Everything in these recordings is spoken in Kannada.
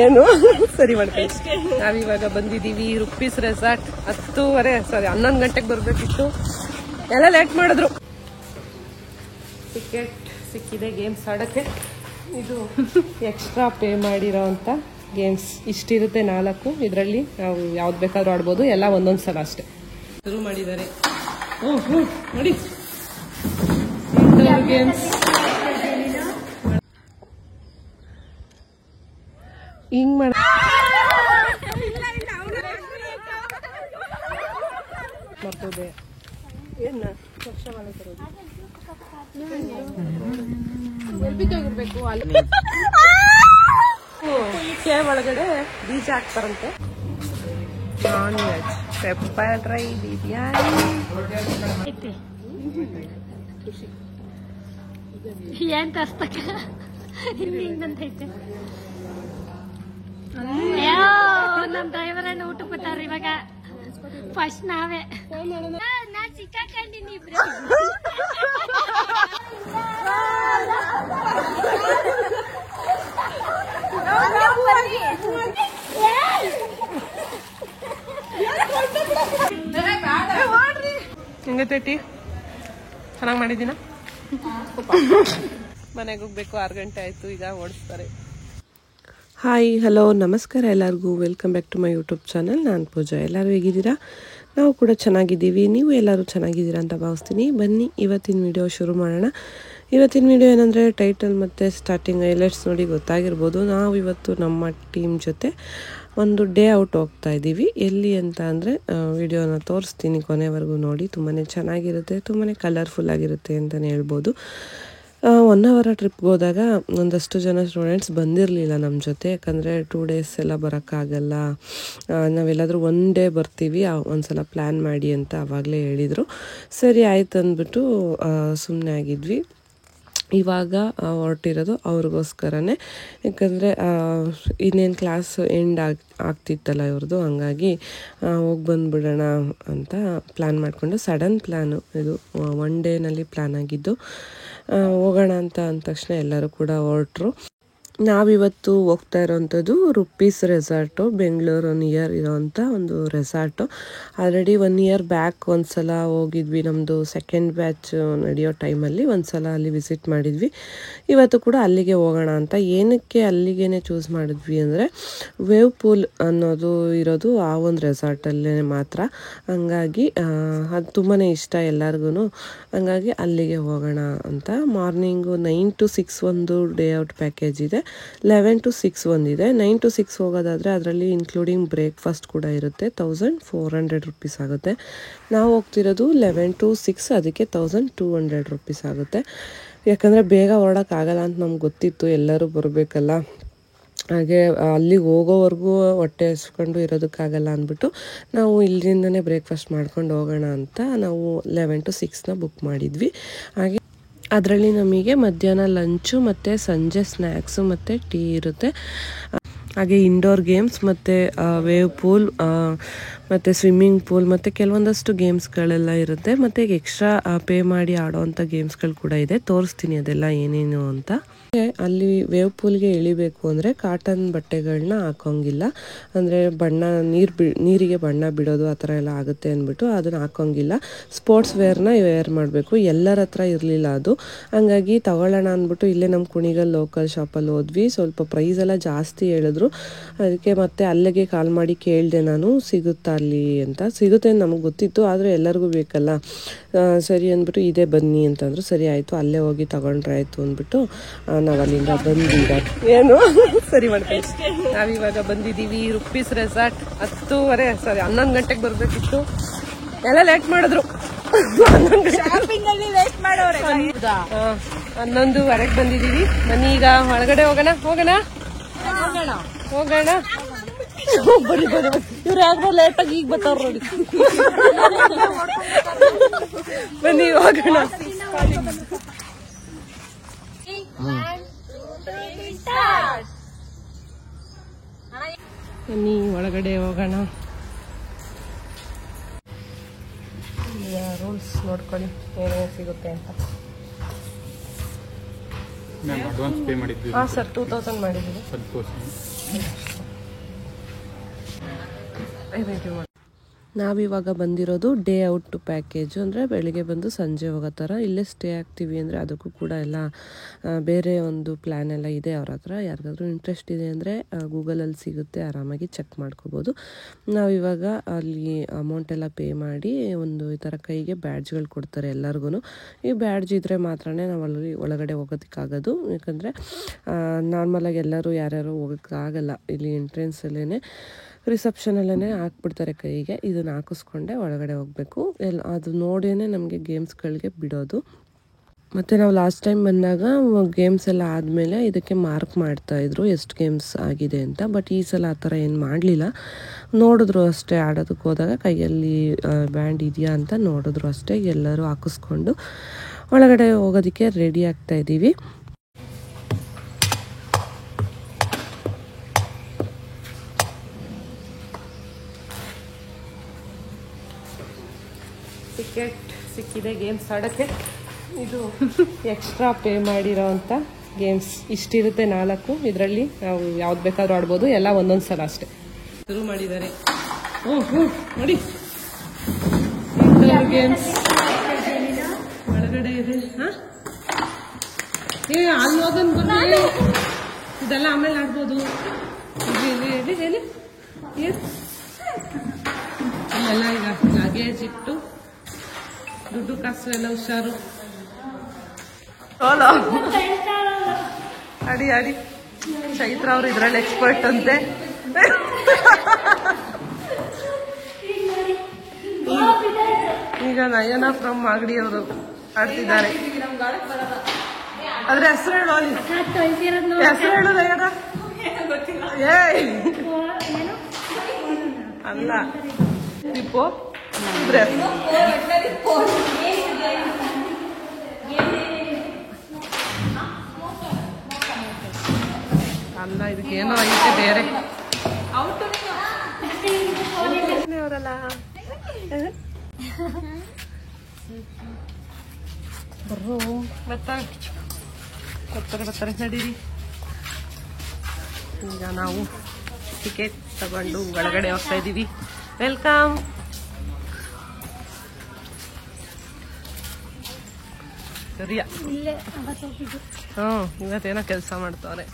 ಏನು ಸರಿ ಮಾಡ್ಕೊಳ್ಳಿ. ನಾವಿವಾಗ ಬಂದಿದ್ದೀವಿ ರುಪೀಸ್ ರೆಸಾರ್ಟ್. 11 ಗಂಟೆಗೆ ಬರ್ಬೇಕಿತ್ತು, ಎಲ್ಲ ಲೇಟ್ ಮಾಡಿದ್ರು. ಟಿಕೆಟ್ ಸಿಕ್ಕಿದೆ ಗೇಮ್ಸ್ ಆಡೋಕ್ಕೆ. ಇದು ಎಕ್ಸ್ಟ್ರಾ ಪೇ ಮಾಡಿರೋ ಅಂತ ಗೇಮ್ಸ್ ಇಷ್ಟಿರುತ್ತೆ 4. ಇದರಲ್ಲಿ ನಾವು ಯಾವ್ದು ಬೇಕಾದ್ರೂ ಆಡ್ಬೋದು, ಎಲ್ಲ ಒಂದೊಂದು ಸಲ ಅಷ್ಟೇ. ಶುರು ಮಾಡಿದ್ದಾರೆ ನೋಡಿ ಗೇಮ್ಸ್. ಹಿಂಗ್ ಮಾಡ ಮರ್ತೋದೆ ಏನ ಎಲ್ಬಿದ್ದೋಗಿರ್ಬೇಕು. ಅಲ್ಲಿ ಒಳಗಡೆ ಬೀಜ ಹಾಕ್ತಾರಂತೆ. Non veg pepper dry biryani. ಏನ್ ತಸ್ತಕ ಹಿಂಗಂತೈತೆ. ನಮ್ ಡ್ರೈವರ್ ಅಣ್ಣ ಊಟ ಬರ್ತಾರ ಇವಾಗ. ಫಸ್ಟ್ ನಾವೇ ನಾ ಸಿಕ್ಕಾಕೊಂಡಿನಿ ಇಬ್ರು. ಹೆಂಗೈತಿ? ಚೆನ್ನಾಗಿ ಮಾಡಿದ್ದೀನ. ಮನೆಗೆ ಹೋಗ್ಬೇಕು, 6 ಗಂಟೆ ಆಯ್ತು, ಈಗ ಓಡಿಸ್ತಾರೆ. ಹಾಯ್ ಹಲೋ ನಮಸ್ಕಾರ ಎಲ್ಲರಿಗೂ. Welcome back to my YouTube channel. ನಾನು ಪೂಜಾ. ಎಲ್ಲರೂ ಹೇಗಿದ್ದೀರಾ? ನಾವು ಕೂಡ ಚೆನ್ನಾಗಿದ್ದೀವಿ. ನೀವು ಎಲ್ಲರೂ ಚೆನ್ನಾಗಿದ್ದೀರಾ ಅಂತ ಭಾವಿಸ್ತೀನಿ. ಬನ್ನಿ ಇವತ್ತಿನ ವಿಡಿಯೋ ಶುರು ಮಾಡೋಣ. ಇವತ್ತಿನ ವಿಡಿಯೋ ಏನಂದರೆ ಟೈಟಲ್ ಮತ್ತು ಸ್ಟಾರ್ಟಿಂಗ್ ಹೈಲೈಟ್ಸ್ ನೋಡಿ ಗೊತ್ತಾಗಿರ್ಬೋದು. ನಾವು ಇವತ್ತು ನಮ್ಮ ಟೀಮ್ ಜೊತೆ ಒಂದು ಡೇ ಔಟ್ ಹೋಗ್ತಾ ಇದ್ದೀವಿ. ಎಲ್ಲಿ ಅಂತ ಅಂದರೆ ವಿಡಿಯೋನ ತೋರಿಸ್ತೀನಿ, ಕೊನೆವರೆಗೂ ನೋಡಿ. ತುಂಬಾ ಚೆನ್ನಾಗಿರುತ್ತೆ, ತುಂಬಾ ಕಲರ್ಫುಲ್ ಆಗಿರುತ್ತೆ ಅಂತಲೇ ಹೇಳ್ಬೋದು. 1 ಅವರ್ ಟ್ರಿಪ್ಗೆ ಹೋದಾಗ ಒಂದಷ್ಟು ಜನ ಸ್ಟೂಡೆಂಟ್ಸ್ ಬಂದಿರಲಿಲ್ಲ ನಮ್ಮ ಜೊತೆ. ಯಾಕಂದರೆ 2 ಡೇಸ್ ಎಲ್ಲ ಬರೋಕ್ಕಾಗಲ್ಲ, ನಾವೆಲ್ಲಾದರೂ 1 ಡೇ ಬರ್ತೀವಿ, ಒಂದ್ಸಲ ಪ್ಲ್ಯಾನ್ ಮಾಡಿ ಅಂತ ಆವಾಗಲೇ ಹೇಳಿದರು. ಸರಿ ಆಯ್ತು ಅಂದ್ಬಿಟ್ಟು ಸುಮ್ಮನೆ ಆಗಿದ್ವಿ. ಇವಾಗ ಹೊರಟಿರೋದು ಅವ್ರಿಗೋಸ್ಕರನೇ. ಯಾಕಂದರೆ ಇನ್ನೇನು ಕ್ಲಾಸ್ ಎಂಡ್ ಆಗ್ತಿತ್ತಲ್ಲ ಇವ್ರದ್ದು, ಹಂಗಾಗಿ ಹೋಗಿ ಬಂದುಬಿಡೋಣ ಅಂತ ಪ್ಲ್ಯಾನ್ ಮಾಡಿಕೊಂಡು, ಸಡನ್ ಪ್ಲ್ಯಾನು ಇದು. 1 ಡೇನಲ್ಲಿ ಪ್ಲ್ಯಾನ್ ಆಗಿದ್ದು. ಹೋಗೋಣ ಅಂತ ಅಂದ ತಕ್ಷಣ ಎಲ್ಲರೂ ಕೂಡ ಹೊರಟರು. ನಾವಿವತ್ತು ಹೋಗ್ತಾ ಇರೋವಂಥದ್ದು ರುಪೀಸ್ ರೆಸಾರ್ಟು, ಬೆಂಗಳೂರು ನಿಯರ್ ಇರೋವಂಥ ಒಂದು ರೆಸಾರ್ಟು. ಆಲ್ರೆಡಿ 1 ಇಯರ್ ಬ್ಯಾಕ್ ಒಂದು ಸಲ ಹೋಗಿದ್ವಿ, ನಮ್ಮದು ಸೆಕೆಂಡ್ ಬ್ಯಾಚ್ ನಡೆಯೋ ಟೈಮಲ್ಲಿ ಒಂದು ಸಲ ಅಲ್ಲಿ ವಿಸಿಟ್ ಮಾಡಿದ್ವಿ. ಇವತ್ತು ಕೂಡ ಅಲ್ಲಿಗೆ ಹೋಗೋಣ ಅಂತ. ಏನಕ್ಕೆ ಅಲ್ಲಿಗೇ ಚೂಸ್ ಮಾಡಿದ್ವಿ ಅಂದರೆ ವೇವ್ ಪೂಲ್ ಅನ್ನೋದು ಇರೋದು ಆ ಒಂದು ರೆಸಾರ್ಟಲ್ಲೇ ಮಾತ್ರ. ಹಂಗಾಗಿ ಅದು ತುಂಬಾ ಇಷ್ಟ ಎಲ್ಲರಿಗೂ. ಹಂಗಾಗಿ ಅಲ್ಲಿಗೆ ಹೋಗೋಣ ಅಂತ. ಮಾರ್ನಿಂಗು 9 to 6 ಒಂದು ಡೇ ಔಟ್ ಪ್ಯಾಕೇಜ್ ಇದೆ, 11 to 6 ಒಂದಿದೆ. 9 to 6 ಹೋಗೋದಾದರೆ ಅದರಲ್ಲಿ ಇನ್ಕ್ಲೂಡಿಂಗ್ ಬ್ರೇಕ್ಫಾಸ್ಟ್ ಕೂಡ ಇರುತ್ತೆ. 1400 ರುಪೀಸ್ ಆಗುತ್ತೆ. ನಾವು ಹೋಗ್ತಿರೋದು 11 to 6, ಅದಕ್ಕೆ 1200 ರುಪೀಸ್ ಆಗುತ್ತೆ. ಯಾಕಂದರೆ ಬೇಗ ಹೊರಡೋಕ್ಕಾಗಲ್ಲ ಅಂತ ನಮ್ಗೆ ಗೊತ್ತಿತ್ತು, ಎಲ್ಲರೂ ಬರಬೇಕಲ್ಲ. ಹಾಗೆ ಅಲ್ಲಿಗೆ ಹೋಗೋವರೆಗೂ ಹೊಟ್ಟೆ ಹಸ್ಕೊಂಡು ಇರೋದಕ್ಕಾಗಲ್ಲ ಅಂದ್ಬಿಟ್ಟು ನಾವು ಇಲ್ಲಿಂದನೇ ಬ್ರೇಕ್ಫಾಸ್ಟ್ ಮಾಡ್ಕೊಂಡು ಹೋಗೋಣ ಅಂತ ನಾವು 11 to 6ನ ಬುಕ್ ಮಾಡಿದ್ವಿ. ಹಾಗೆ ಅದರಲ್ಲಿ ನಮಗೆ ಮಧ್ಯಾಹ್ನ ಲಂಚು ಮತ್ತು ಸಂಜೆ ಸ್ನ್ಯಾಕ್ಸು ಮತ್ತು ಟೀ ಇರುತ್ತೆ. ಹಾಗೆ ಇಂಡೋರ್ ಗೇಮ್ಸ್ ಮತ್ತು ವೇವ್ ಪೂಲ್ ಮತ್ತು ಸ್ವಿಮ್ಮಿಂಗ್ ಪೂಲ್ ಮತ್ತು ಕೆಲವೊಂದಷ್ಟು ಗೇಮ್ಸ್ಗಳೆಲ್ಲ ಇರುತ್ತೆ. ಮತ್ತು ಎಕ್ಸ್ಟ್ರಾ ಪೇ ಮಾಡಿ ಆಡೋವಂಥ ಗೇಮ್ಸ್ಗಳು ಕೂಡ ಇದೆ. ತೋರಿಸ್ತೀನಿ ಅದೆಲ್ಲ ಏನೇನು ಅಂತ. ಅಲ್ಲಿ ವೇವ್ ಪೂಲ್ಗೆ ಇಳಿಬೇಕು ಅಂದರೆ ಕಾಟನ್ ಬಟ್ಟೆಗಳನ್ನ ಹಾಕೋಂಗಿಲ್ಲ. ಅಂದರೆ ನೀರಿಗೆ ಬಣ್ಣ ಬಿಡೋದು ಆ ಥರ ಎಲ್ಲ ಆಗುತ್ತೆ ಅಂದ್ಬಿಟ್ಟು ಅದನ್ನು ಹಾಕೋಂಗಿಲ್ಲ. ಸ್ಪೋರ್ಟ್ಸ್ ವೇರ್ನ ವೇರ್ ಮಾಡಬೇಕು. ಎಲ್ಲರ ಹತ್ರ ಇರಲಿಲ್ಲ ಅದು. ಹಂಗಾಗಿ ತಗೊಳ್ಳೋಣ ಅಂದ್ಬಿಟ್ಟು ಇಲ್ಲೇ ನಮ್ಮ ಕುಣಿಗಲ್ ಲೋಕಲ್ ಶಾಪಲ್ಲಿ ಹೋದ್ವಿ. ಸ್ವಲ್ಪ ಪ್ರೈಸ್ ಎಲ್ಲ ಜಾಸ್ತಿ ಹೇಳಿದ್ರು. ಅದಕ್ಕೆ ಮತ್ತೆ ಅಲ್ಲಿಗೆ ಕಾಲ್ ಮಾಡಿ ಕೇಳಿದೆ ನಾನು, ಸಿಗುತ್ತಾ ಅಲ್ಲಿ ಅಂತ. ಸಿಗುತ್ತೆ ಅಂತ ನಮಗೆ ಗೊತ್ತಿತ್ತು, ಆದರೆ ಎಲ್ಲರಿಗೂ ಬೇಕಲ್ಲ. ಸರಿ ಅಂದ್ಬಿಟ್ಟು ಇದೇ ಬನ್ನಿ ಅಂತಂದ್ರು. ಸರಿ ಆಯಿತು, ಅಲ್ಲೇ ಹೋಗಿ ತಗೊಂಡ್ರೆ ಆಯಿತು ಅಂದ್ಬಿಟ್ಟು ನಾವು ಅಲ್ಲಿಂದ ಬಂದಿದ್ದ ಏನು ಸರಿ ಮಾಡ್ತೀವಿ. ನಾವಿವಾಗ ಬಂದಿದ್ದೀವಿ ರುಪೀಸ್ ರೆಸಾರ್ಟ್. 11 ಗಂಟೆಗೆ ಬರಬೇಕಿತ್ತು, ಎಲ್ಲ ಲೇಟ್ ಮಾಡಿದ್ರು. 11:15 ಬಂದಿದ್ದೀವಿ. ಬನ್ನಿ ಈಗ ಒಳಗಡೆ ಹೋಗೋಣ. ಬನ್ನಿ ಇವ್ರು ಯಾರು ಲೇಟಾಗಿ ಈಗ ಬರ್ತಾವ್ರು ನೋಡಿ. ಬನ್ನಿ ಹೋಗೋಣ. ಬನ್ನಿ ಒಳಗಡೆ ಹೋಗೋಣ. ರೂಲ್ಸ್ ನೋಡ್ಕೊಳ್ಳಿ ಏನೇನು ಸಿಗುತ್ತೆ ಅಂತ. ಅಡ್ವಾನ್ಸ್ ಪೇ ಮಾಡಿದ್ವಿ. ಹಾಂ ಸರ್, 2000 ಮಾಡಿದ್ದೀವಿ. ನಾವಿವಾಗ ಬಂದಿರೋದು ಡೇ ಔಟ್ ಪ್ಯಾಕೇಜು, ಅಂದರೆ ಬೆಳಿಗ್ಗೆ ಬಂದು ಸಂಜೆ ಹೋಗೋ ಥರ. ಇಲ್ಲೇ ಸ್ಟೇ ಆಗ್ತೀವಿ ಅಂದರೆ ಅದಕ್ಕೂ ಕೂಡ ಎಲ್ಲ ಬೇರೆ ಒಂದು ಪ್ಲ್ಯಾನ್ ಎಲ್ಲ ಇದೆ ಅವ್ರ ಹತ್ರ. ಯಾರಿಗಾದ್ರೂ ಇಂಟ್ರೆಸ್ಟ್ ಇದೆ ಅಂದರೆ ಗೂಗಲಲ್ಲಿ ಸಿಗುತ್ತೆ, ಆರಾಮಾಗಿ ಚೆಕ್ ಮಾಡ್ಕೋಬೋದು. ನಾವಿವಾಗ ಅಲ್ಲಿ ಅಮೌಂಟ್ ಎಲ್ಲ ಪೇ ಮಾಡಿ ಒಂದು ಈ ಥರ ಕೈಗೆ ಬ್ಯಾಡ್ಜ್ಗಳು ಕೊಡ್ತಾರೆ ಎಲ್ಲರಿಗೂ. ಈ ಬ್ಯಾಡ್ಜ್ ಇದ್ದರೆ ಮಾತ್ರ ನಾವು ಅಲ್ಲಿ ಒಳಗಡೆ ಹೋಗೋದಕ್ಕಾಗೋದು. ಯಾಕಂದರೆ ನಾರ್ಮಲಾಗಿ ಎಲ್ಲರೂ ಯಾರ್ಯಾರು ಹೋಗೋಕ್ಕಾಗಲ್ಲ. ಇಲ್ಲಿ ಎಂಟ್ರೆನ್ಸಲ್ಲೇ ರಿಸೆಪ್ಷನಲ್ಲೇ ಹಾಕ್ಬಿಡ್ತಾರೆ ಕೈಗೆ. ಇದನ್ನು ಹಾಕಿಸ್ಕೊಂಡೆ ಒಳಗಡೆ ಹೋಗಬೇಕು. ಅದು ನೋಡಿಯೇ ನಮಗೆ ಗೇಮ್ಸ್ಗಳಿಗೆ ಬಿಡೋದು. ಮತ್ತು ನಾವು ಲಾಸ್ಟ್ ಟೈಮ್ ಬಂದಾಗ ಗೇಮ್ಸ್ ಎಲ್ಲ ಆದಮೇಲೆ ಇದಕ್ಕೆ ಮಾರ್ಕ್ ಮಾಡ್ತಾಯಿದ್ರು ಎಷ್ಟು ಗೇಮ್ಸ್ ಆಗಿದೆ ಅಂತ. ಬಟ್ ಈ ಸಲ ಆ ಥರ ಏನು ಮಾಡಲಿಲ್ಲ. ನೋಡಿದ್ರು ಅಷ್ಟೇ, ಆಡೋದಕ್ಕೆ ಹೋದಾಗ ಕೈಯಲ್ಲಿ ಬ್ಯಾಂಡ್ ಇದೆಯಾ ಅಂತ ನೋಡಿದ್ರು ಅಷ್ಟೇ. ಎಲ್ಲರೂ ಹಾಕಿಸ್ಕೊಂಡು ಒಳಗಡೆ ಹೋಗೋದಕ್ಕೆ ರೆಡಿ ಆಗ್ತಾಯಿದ್ದೀವಿ. ಟಿಕೆಟ್ ಸಿಕ್ಕಿದೆ ಗೇಮ್ಸ್ ಆಡೋಕ್ಕೆ. ಇದು ಎಕ್ಸ್ಟ್ರಾ ಪೇ ಮಾಡಿರೋ ಅಂಥ ಗೇಮ್ಸ್ ಇಷ್ಟಿರುತ್ತೆ 4. ಇದರಲ್ಲಿ ನಾವು ಯಾವ್ದು ಬೇಕಾದ್ರೂ ಆಡ್ಬೋದು. ಎಲ್ಲ ಒಂದೊಂದು ಸಲ ಅಷ್ಟೇ ಶುರು ಮಾಡಿದ್ದಾರೆ. ನೋಡಿ ಗೇಮ್ಸ್ ಒಳಗಡೆ ಇದೆ. ಅಲ್ಲಿ ಹೋಗೋನ್ ಬಂದು ಇದೆಲ್ಲ ಆಮೇಲೆ ಆಡ್ಬೋದು. ಹೇಳಿ ಎಲ್ಲ ಈಗ ಲಗೇಜ್ ಇಟ್ಟು ದುಡ್ಡು ಕಾಸು ಎಲ್ಲ ಹುಷಾರು. ಅಡಿ ಚೈತ್ರ ಅವರು ಇದ್ರಲ್ಲಿ ಎಕ್ಸ್ಪರ್ಟ್ ಅಂತೆ. ಈಗ ನಯನ ಫ್ರಮ್ ಮಾಗಡಿ ಅವರು ಆಡ್ತಿದ್ದಾರೆ. ಆದ್ರೆ ಹೆಸರು ಹೇಳು, ಹೆಸರು ಹೇಳು ನಯನ. ಅಲ್ಲ ದೀಪೋ ಅಲ್ಲ, ಇದಕ್ಕೇನೋ ಐತೆ ಬೇರೆ ಅವರಲ್ಲ. ಬರ್ತಾರೆ ನಡೀರಿ. ಈಗ ನಾವು ಟಿಕೆಟ್ ತಗೊಂಡು ಒಳಗಡೆ ಹೋಗ್ತಾ ಇದ್ದೀವಿ. ವೆಲ್ಕಮ್. ಸರಿಯಾ? ಇವತ್ತೇನೋ ಕೆಲಸ ಮಾಡ್ತಾವ್ರೆ.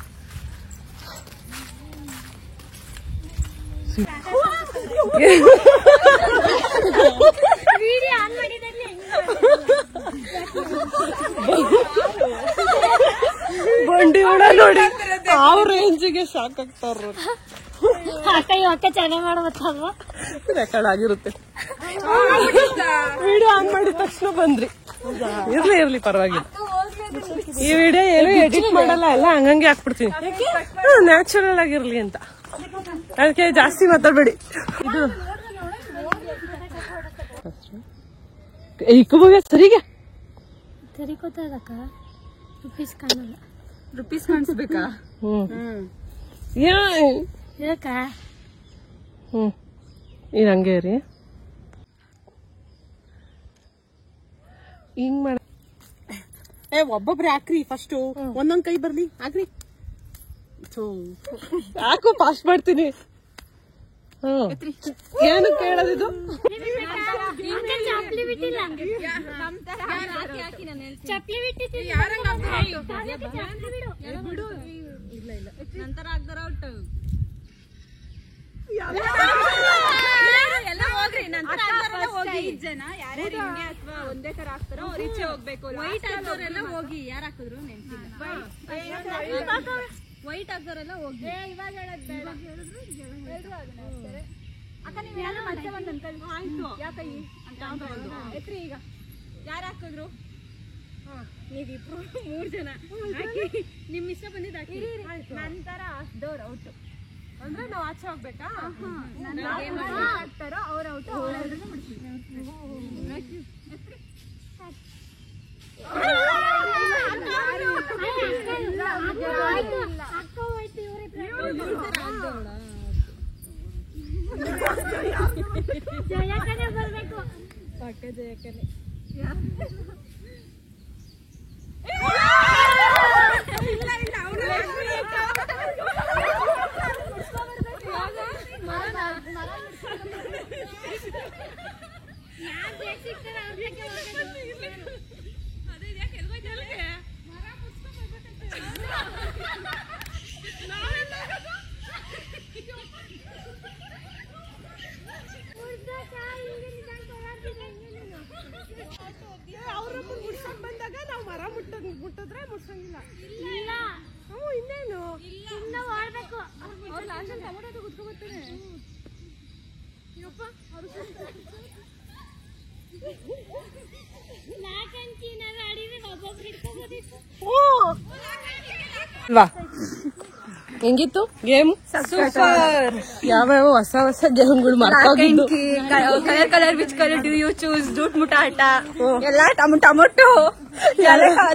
ಬಂಡಿ ಹೊಡ ನೋಡಿ ಆ ರೇಂಜಿಗೆ ಶಾಕ್ ಆಗ್ತಾರ. ಚೆನ್ನಾಗಿ ಮಾಡ್ಬತ್ತಲ್ವ, ರೆಕಾರ್ಡ್ ಆಗಿರುತ್ತೆ. ವಿಡಿಯೋ ಆನ್ ಮಾಡಿದ ತಕ್ಷಣ ಬಂದ್ರಿ. ಇರ್ಲಿ ಪರವಾಗಿಲ್ಲ. ಈ ವಿಡಿಯೋ ಏನು ಎಡಿಟ್ ಮಾಡಲ್ಲ, ಎಲ್ಲ ಹಂಗಂಗೆ ಹಾಕ್ಬಿಡ್ತೀನಿ. ನ್ಯಾಚುರಲ್ ಆಗಿರ್ಲಿ ಅಂತ. ಅದಕ್ಕೆ ಜಾಸ್ತಿ ಮಾತಾಡ್ಬೇಡಿ. ಇದು ಸರಿಗೆ ಸರಿ ಗೊತ್ತಾದಕ್ಕ ರುಪೀಸ್ ಕಾಣಲ್ಲ. ರುಪೀಸ್ ಕಾಣಿಸ್ಬೇಕಾ? ಯಾಕ ಇದು ಹಂಗೆ ರೀ. ಹಿಂಗ್ ಮಾಡ ಒಬ್ಬೊಬ್ರೆ ಹಾಕ್ರಿ. ಫಸ್ಟ್ ಒಂದೊಂದ್ ಕೈ ಬರ್ಲಿ ಹಾಕ್ರಿ. ಯಾಕೋ ಪಾಸ್ಟ್ ಮಾಡ್ತೀನಿ. ಏನು ಕೇಳೋದಿದು? ಚಪ್ಲಿ ಬಿಟ್ಟಿಲ್ಲ, ಚಪ್ಲಿ ಬಿಟ್ಟಿಲ್ಲ. ನಂತರ ಆಗ್ದಾರ ಔಟ್. ಎಲ್ಲ ಹೋಗ್ರಿ, ನಂತರ ಹೋಗಿ. ಜನ ಯಾರ್ಯಾರು ಹಿಂಗೆ ಅಥವಾ ಒಂದೇ ತರ ಹಾಕ್ತಾರೋ ಅವ್ರ ಈಚೆ ಹೋಗ್ಬೇಕು. ವೈಟ್ ಹಾಕೋರೆಲ್ಲ ಹೋಗಿ. ಯಾರು ಹಾಕಿದ್ರು ನೆನ್ಪಿಲ್ಲ. ವೈಟ್ ಹಾಕೋರೆಲ್ಲ ಹೋಗಿ. ಇವಾಗ ಹೇಳೋದ್ ಬೇಡ. ಅಕ್ಕ ನೀವೆಲ್ಲ ಮತ್ತೆ ಬಂದ್ ಅನ್ಕೊಳ್ಳಿ. ಆಯ್ತು, ಯಾಕೈ ಅಂತ ಎತ್ರಿ. ಈಗ ಯಾರು ಹಾಕಿದ್ರು? ನೀವಿಬ್ರು 3 ಜನ ಹಾಕಿ. ನಿಮ್ ಇಷ್ಟ ಬಂದಿದ್ದು ಹಾಕಿ. ನಂತರ ಹಾಕ್ದವ್ರು ಔಟ್. ಅಂದ್ರೆ ನಾವು ಆಚೆ ಹೋಗ್ಬೇಕಾ? ಹಾಕ್ತಾರೋ ಅವ್ರ ಔಟ್. ಅವ್ರೆಲ್ಲರೂ ಬಿಡ್ತೀವಿ. ಜಯಕನೇ ಬರ್ಬೇಕು. ಪಕ್ಕ ಜಯಕನೇ. ಬಂದಾಗ ನಾವು ಮರ ಮುಟ್ಟಿದ್ರೆ ಮುಟ್ಸಂಗಿಲ್ಲ. ಇನ್ನೇನು ಹೆಂಗಿತ್ತು ಗೇಮ್? ಸೂಪರ್. ಯಾವ್ಯಾವ ಹೊಸ ಹೊಸ ಗೇಮ್ಗಳು ಮಾಡ್ಕೊಂಡಿದ್ದು. Colour colour which colour do you choose? ಡೂಟ್ ಮುಟ ಆಟ ಎಲ್ಲ ಟೊಮೊಟೊ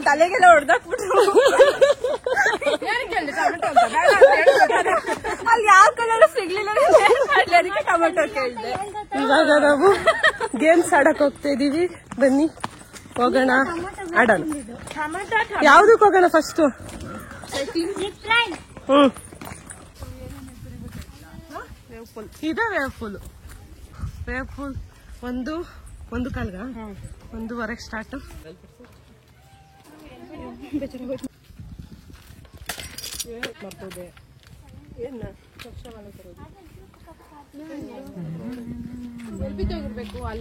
ತಲೆಗೆಲ್ಲ ಹೊಡೆದಾಕ್ಬಿಟ್ರು. ಅಲ್ಲಿ ಯಾವ ಕಲರ್ ಸಿಗ್ಲಿಲ್ಲ ಅದಕ್ಕೆ ಟೊಮೊಟೊ ಕೇಳಿದೆ. ಇವಾಗ ನಾವು ಗೇಮ್ಸ್ ಆಡಕ್ ಹೋಗ್ತಾ ಇದೀವಿ. ಬನ್ನಿ ಹೋಗೋಣ, ಆಡೋಣ. ಯಾವ್ದಕ್ ಹೋಗೋಣ ಫಸ್ಟ್? ಇದೆ ವೇವ್ ಪೂಲ್. ಒಂದು ಕಾಲ್ಗ 1:15 ಸ್ಟಾರ್ಟ್.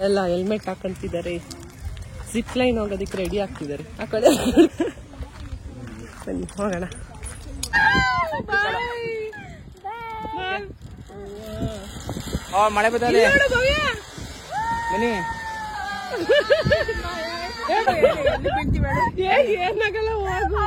ಎಲ್ಲ ಹೆಲ್ಮೆಟ್ ಹಾಕೊಂತಿದ್ದಾರೆ. ಜಿಪ್ ಲೈನ್ ಹೋಗೋದಕ್ಕೆ ರೆಡಿ ಆಗ್ತಿದ್ದಾರೆ. ಆ ಕಡೆ ಬನ್ನಿ ಹೋಗೋಣ. ಮಳೆ ಬರ್ತದೆ ಬನ್ನಿ. ಏನಾಗಲ್ಲ ಹೋಗು.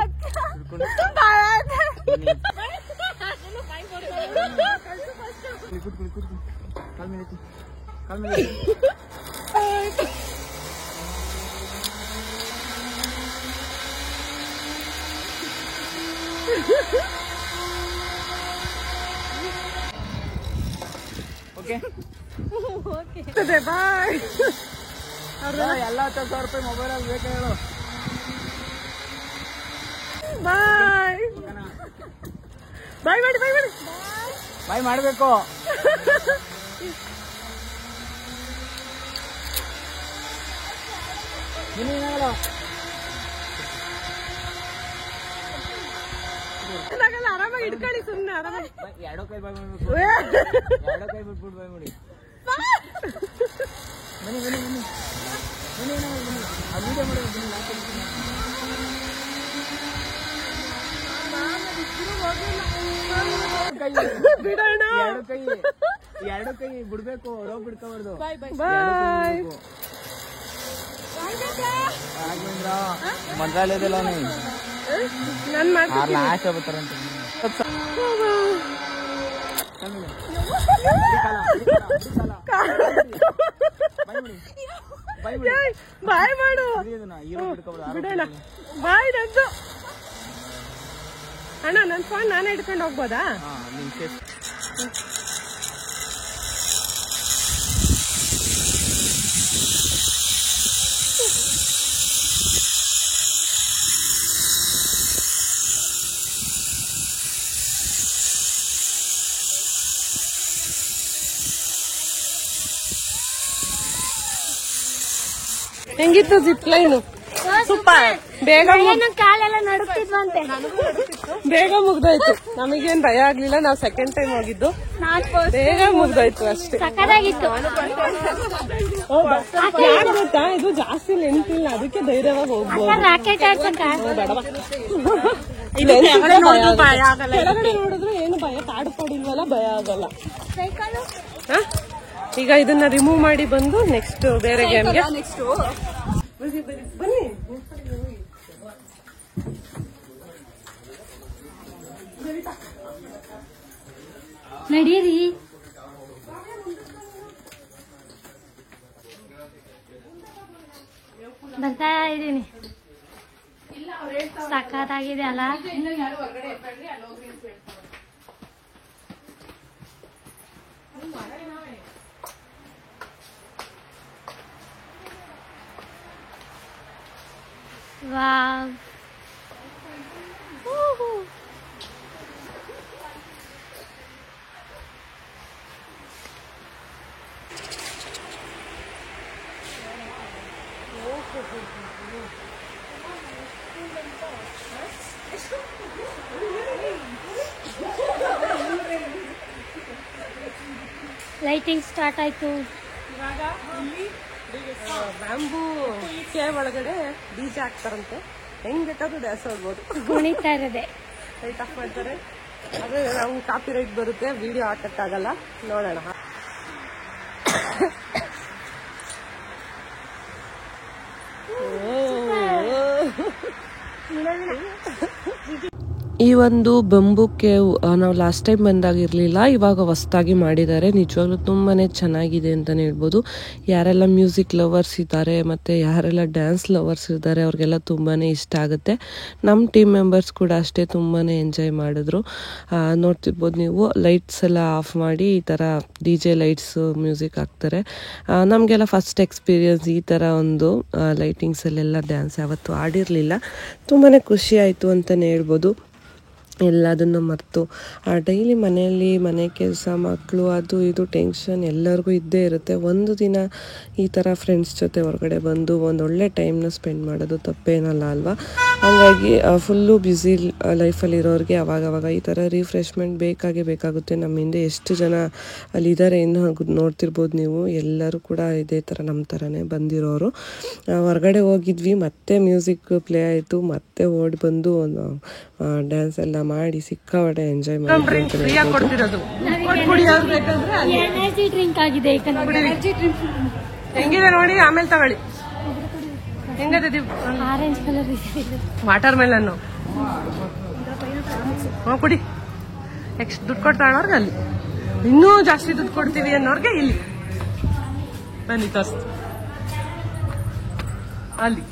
ಬಾಯ್. ಎಲ್ಲ 10,000 ರೂಪಾಯಿ ಮೊಬೈಲ್ ಅಲ್ಲಿ ಬೇಕಾ ಹೇಳು. ಬಾಯ್ ಬಾಯ್ ಮಾಡಿ ಬಾಯ್ ಮಾಡ್ಬೇಕು. ಆರಾಮಾಗಿ ಇಟ್ಕೊಳ್ಳಿ. ಸುಮ್ಮನೆ ಆರಾಮಾಗಿ ಎರಡೋ ಕೈ ಬಾಯ್ ಮಾಡ್ಬೇಕು. ಎರಡೋ ಕೈ ಬಿಟ್ಬಿಟ್ಟು ಬಾಯ್ ಮಾಡಿ. ಬನ್ನಿ ಬನ್ನಿ ಬನ್ನಿ ಬನ್ನಿ ಬನ್ನಿ. ಆ ವಿಡಿಯೋ ಮಾಡಿ ಬಿಡೋಣ. ಎರಡು ಕೈ ಬಿಡ್ಬೇಕು. ರೋಪ್ ಬಿಡ್ಕೋಬಾರ್ದು. ಬಾಯ್. ಮಂತ್ರಾಲಯದಲ್ಲ ನನ್ ಮಾಡ್ತೀನಿ. ಆಶೆ ಬರ್ತಾರಂತ. ಬಾಯ್ ಮಾಡು. ಬಿಡೋಣ. ಬಾಯ್ ನಂದು. ಅಣ್ಣ ನನ್ ಫೋನ್ ನಾನೇ ಹಿಡ್ಕೊಂಡು ಹೋಗ್ಬೋದಾ? ಹೆಂಗಿತ್ತು ಜಿಪ್ ಲೈನು? ಸೂಪರ್. ಬೇಗ ಕಾಲೆಲ್ಲ ನಡುಕ್ತಿದ್ವಂತೆ. ಬೇಗ ಮುಗ್ದೋಯ್ತು. ನಮಗೇನ್ ಭಯ ಆಗ್ಲಿಲ್ಲ. ನಾವು ಸೆಕೆಂಡ್ ಟೈಮ್ ಹೋಗಿದ್ದು. ಬೇಗ ಮುಗ್ದೋಯ್ತು ಅಷ್ಟೇ. ಸಕ್ಕದಾಗಿತ್ತು. ಯಾರು ಗೊತ್ತಾ, ಇದು ಜಾಸ್ತಿ ಲೆಂತ್ ಇಲ್ಲ, ಅದಕ್ಕೆ ಧೈರ್ಯವಾಗಿ ಹೋಗ್ಬೋದು. ರಾಕೆಟ್ ಆಡ್ಸಂತ ಕೆಳಗಡೆ ನೋಡಿದ್ರೆ ಏನು ಭಯ, ಕಾಡು ಪಾಡಿಲ್ವಲ್ಲ, ಭಯ ಆಗಲ್ಲ. ಈಗ ಇದನ್ನ ರಿಮೂವ್ ಮಾಡಿ ಬಂದು ನೆಕ್ಸ್ಟ್ ಬೇರೆ ಗೇಮ್ಗೆ. ಬನ್ನಿ. ನಡೀರಿ. ಬರ್ತಾ ಇದೀನಿ. ಸಖತ್ತಾಗಿದೆ ಅಲ್ಲ? ವಾವ್. ಲೈಟಿಂಗ್ ಸ್ಟಾರ್ಟ್ ಆಯ್ತು. ಇವಾಗ ಇಲ್ಲಿ ಬ್ಯಾಂಬೂ ಕೇವ್ ಒಳಗಡೆ ಡಿಜೆ ಹಾಕ್ತಾರಂತೆ. ಹೆಂಗ್ ಬೇಕಾದ್ರೂ ಡ್ಯಾನ್ಸ್ ಆಡ್ಬೋದು. ಕುಣಿತಾ ಇರೋದೆ. ಲೈಟ್ ಆಫ್ ಮಾಡ್ತಾರೆ. ಅದೇ ನಾವು ಕಾಪಿ ರೈಟ್ ಬರುತ್ತೆ, ವಿಡಿಯೋ ಹಾಕಕ್ಕಾಗಲ್ಲ. ನೋಡೋಣ. ಈ ಒಂದು ಬಂಬೂ ಕೇವ್ ನಾವು ಲಾಸ್ಟ್ ಟೈಮ್ ಬಂದಾಗಿರಲಿಲ್ಲ, ಇವಾಗ ಹೊಸದಾಗಿ ಮಾಡಿದ್ದಾರೆ. ನಿಜವಾಗ್ಲೂ ತುಂಬಾ ಚೆನ್ನಾಗಿದೆ ಅಂತಲೇ ಹೇಳ್ಬೋದು. ಯಾರೆಲ್ಲ ಮ್ಯೂಸಿಕ್ ಲವರ್ಸ್ ಇದ್ದಾರೆ ಮತ್ತು ಯಾರೆಲ್ಲ ಡ್ಯಾನ್ಸ್ ಲವರ್ಸ್ ಇದ್ದಾರೆ ಅವ್ರಿಗೆಲ್ಲ ತುಂಬಾ ಇಷ್ಟ ಆಗುತ್ತೆ. ನಮ್ಮ ಟೀಮ್ ಮೆಂಬರ್ಸ್ ಕೂಡ ಅಷ್ಟೇ ತುಂಬಾ ಎಂಜಾಯ್ ಮಾಡಿದ್ರು. ನೋಡ್ತಿರ್ಬೋದು ನೀವು, ಲೈಟ್ಸ್ ಎಲ್ಲ ಆಫ್ ಮಾಡಿ ಈ ಥರ ಡಿ ಜೆ ಲೈಟ್ಸ್ ಮ್ಯೂಸಿಕ್ ಹಾಕ್ತಾರೆ. ನಮಗೆಲ್ಲ ಫಸ್ಟ್ ಎಕ್ಸ್ಪೀರಿಯನ್ಸ್ ಈ ಥರ ಒಂದು ಲೈಟಿಂಗ್ಸಲ್ಲೆಲ್ಲ ಡ್ಯಾನ್ಸ್ ಯಾವತ್ತೂ ಆಡಿರಲಿಲ್ಲ. ತುಂಬಾ ಖುಷಿ ಆಯಿತು ಅಂತಲೇ ಹೇಳ್ಬೋದು. ಎಲ್ಲದನ್ನು ಮರೆತು ಡೈಲಿ ಮನೆಯಲ್ಲಿ ಮನೆ ಕೆಲಸ, ಮಕ್ಕಳು, ಅದು ಇದು ಟೆನ್ಷನ್ ಎಲ್ಲರಿಗೂ ಇದ್ದೇ ಇರುತ್ತೆ. ಒಂದು ದಿನ ಈ ಥರ ಫ್ರೆಂಡ್ಸ್ ಜೊತೆ ಹೊರಗಡೆ ಬಂದು ಒಂದೊಳ್ಳೆ ಟೈಮ್ನ ಸ್ಪೆಂಡ್ ಮಾಡೋದು ತಪ್ಪೇನಲ್ಲ ಅಲ್ವಾ. ಹಾಗಾಗಿ ಫುಲ್ಲು ಬ್ಯುಸಿ ಲೈಫಲ್ಲಿರೋರಿಗೆ ಅವಾಗವಾಗ ಈ ಥರ ರಿಫ್ರೆಶ್ಮೆಂಟ್ ಬೇಕಾಗುತ್ತೆ. ನಮ್ಮ ಹಿಂದೆ ಎಷ್ಟು ಜನ ಅಲ್ಲಿದ್ದಾರೆ ಇನ್ನು ನೋಡ್ತಿರ್ಬೋದು ನೀವು. ಎಲ್ಲರೂ ಕೂಡ ಇದೇ ಥರ ನಮ್ಮ ಥರನೇ ಬಂದಿರೋರು. ಹೊರಗಡೆ ಹೋಗಿದ್ವಿ, ಮತ್ತೆ ಮ್ಯೂಸಿಕ್ ಪ್ಲೇ ಆಯಿತು, ಮತ್ತೆ ಓಡಿ ಬಂದು ಡ್ಯಾನ್ಸ್ ಎಲ್ಲ ಮಾಡಿ ಸಿಕ್ಕಾಪಟ್ಟೆ ಎಂಜಾಯ್ ಮಾಡಿ. ಎನರ್ಜಿ ಡ್ರಿಂಕ್ ಆಗಿದೆ. ಹೆಂಗಿದೆ ನೋಡಿ, ಆಮೇಲೆ ತಗೊಳ್ಳಿ. ಹೆಂಗದ ಆರೆಂಜ್ ಕಲರ್ ವಾಟರ್ ಮೆಲನ್ ಕುಡಿ. ಎಷ್ಟು ದುಡ್ಡು ಕೊಡ್ತಾಳವ್ರಿಗೆ ಅಲ್ಲಿ, ಇನ್ನೂ ಜಾಸ್ತಿ ದುಡ್ಡು ಕೊಡ್ತೀವಿ ಅನ್ನೋರ್ಗೆ ಇಲ್ಲಿ ಬನ್ನಿ ತೋರಿಸ್ತು ಅಲ್ಲಿ.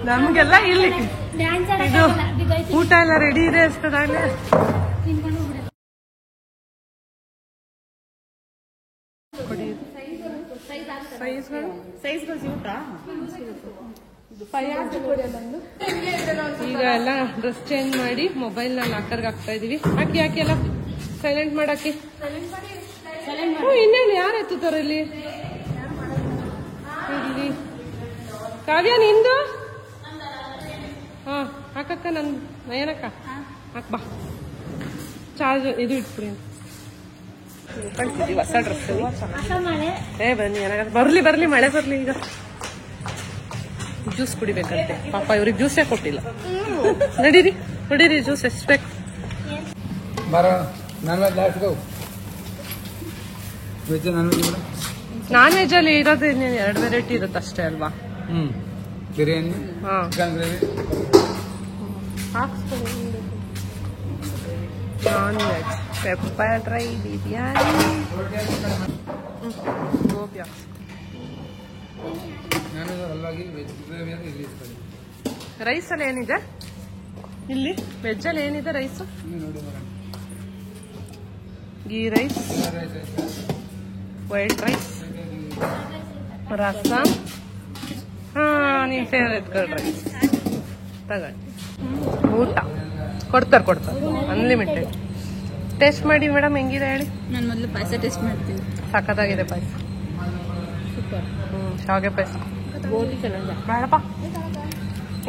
ನಮ್ಗೆಲ್ಲ ಇಲ್ಲಿ ಇದು ಊಟ ಎಲ್ಲ ರೆಡಿ ಇದೆ ಅಷ್ಟದಾಗಲೇ. ಈಗ ಎಲ್ಲ ಡ್ರೆಸ್ ಚೇಂಜ್ ಮಾಡಿ ಮೊಬೈಲ್ನ ಲಾಕರ್ಗೆ ಹಾಕ್ತಾ ಇದೀವಿ. ಹಾಕಿ ಎಲ್ಲ ಸೈಲೆಂಟ್ ಮಾಡಾಕಿ. ಇನ್ನೇನು ಯಾರು ಎತ್ತುತ್ತಾರ ಇಲ್ಲಿ? ಕಾವ್ಯ ನಿಂದು ಹಾಕಕ್ಕ, ನನ್ ನಯನಕ್ಕ ಹಾಕ್ ಬಾ. ಚಾರ್ಜ್ ಇದು ಇಟ್ಬಿಡಿ. ಹೊಸ ಡ್ರೆಸ್ ಬನ್ನಿ. ಬರ್ಲಿ ಮಳೆ ಬರ್ಲಿ. ಈಗ ಜ್ಯೂಸ್ ಕುಡಿಬೇಕಂತೆ ಪಾಪ, ಇವ್ರಿಗೆ ಜ್ಯೂಸೇ ಕೊಟ್ಟಿಲ್ಲ. ನಡೀರಿ ಜ್ಯೂಸ್ ಎಷ್ಟು ಬೇಕು. ನಾನ್ ವೆಜ್ ಅಲ್ಲಿ ಇರೋದು 2 ವೆರೈಟಿ ಇರುತ್ತೆ ಅಷ್ಟೇ ಅಲ್ವಾ? Biryani, non veg pepper dry biryani, gobi. Rice ಅಲ್ಲಿ ಏನಿದೆ ಇಲ್ಲಿ? ವೆಜ್ ಅಲ್ಲಿ ಏನಿದೆ rice? Ghee rice, white rice, rasam. ನಿಮ್ ಫೇವ್ರೆಟ್ ಕರ್ಡ್ ರೈಸ್ ತಗೊಳ್ಳಿ. ಊಟ ಕೊಡ್ತಾರೆ ಅನ್ಲಿಮಿಟೆಡ್. ಟೇಸ್ಟ್ ಮಾಡಿ ಮೇಡಮ್, ಹೆಂಗಿದೆ ಹೇಳಿ? ನಾನು ಮೊದಲು ಪಾಯಸ ಟೇಸ್ಟ್ ಮಾಡ್ತೀನಿ. ಸಖತ್ತಾಗಿದೆ ಪಾಯಸ, ಸೂಪರ್. ಶಾವಿಗೆ ಪಾಯಸ ಬೇಡಪ್ಪ.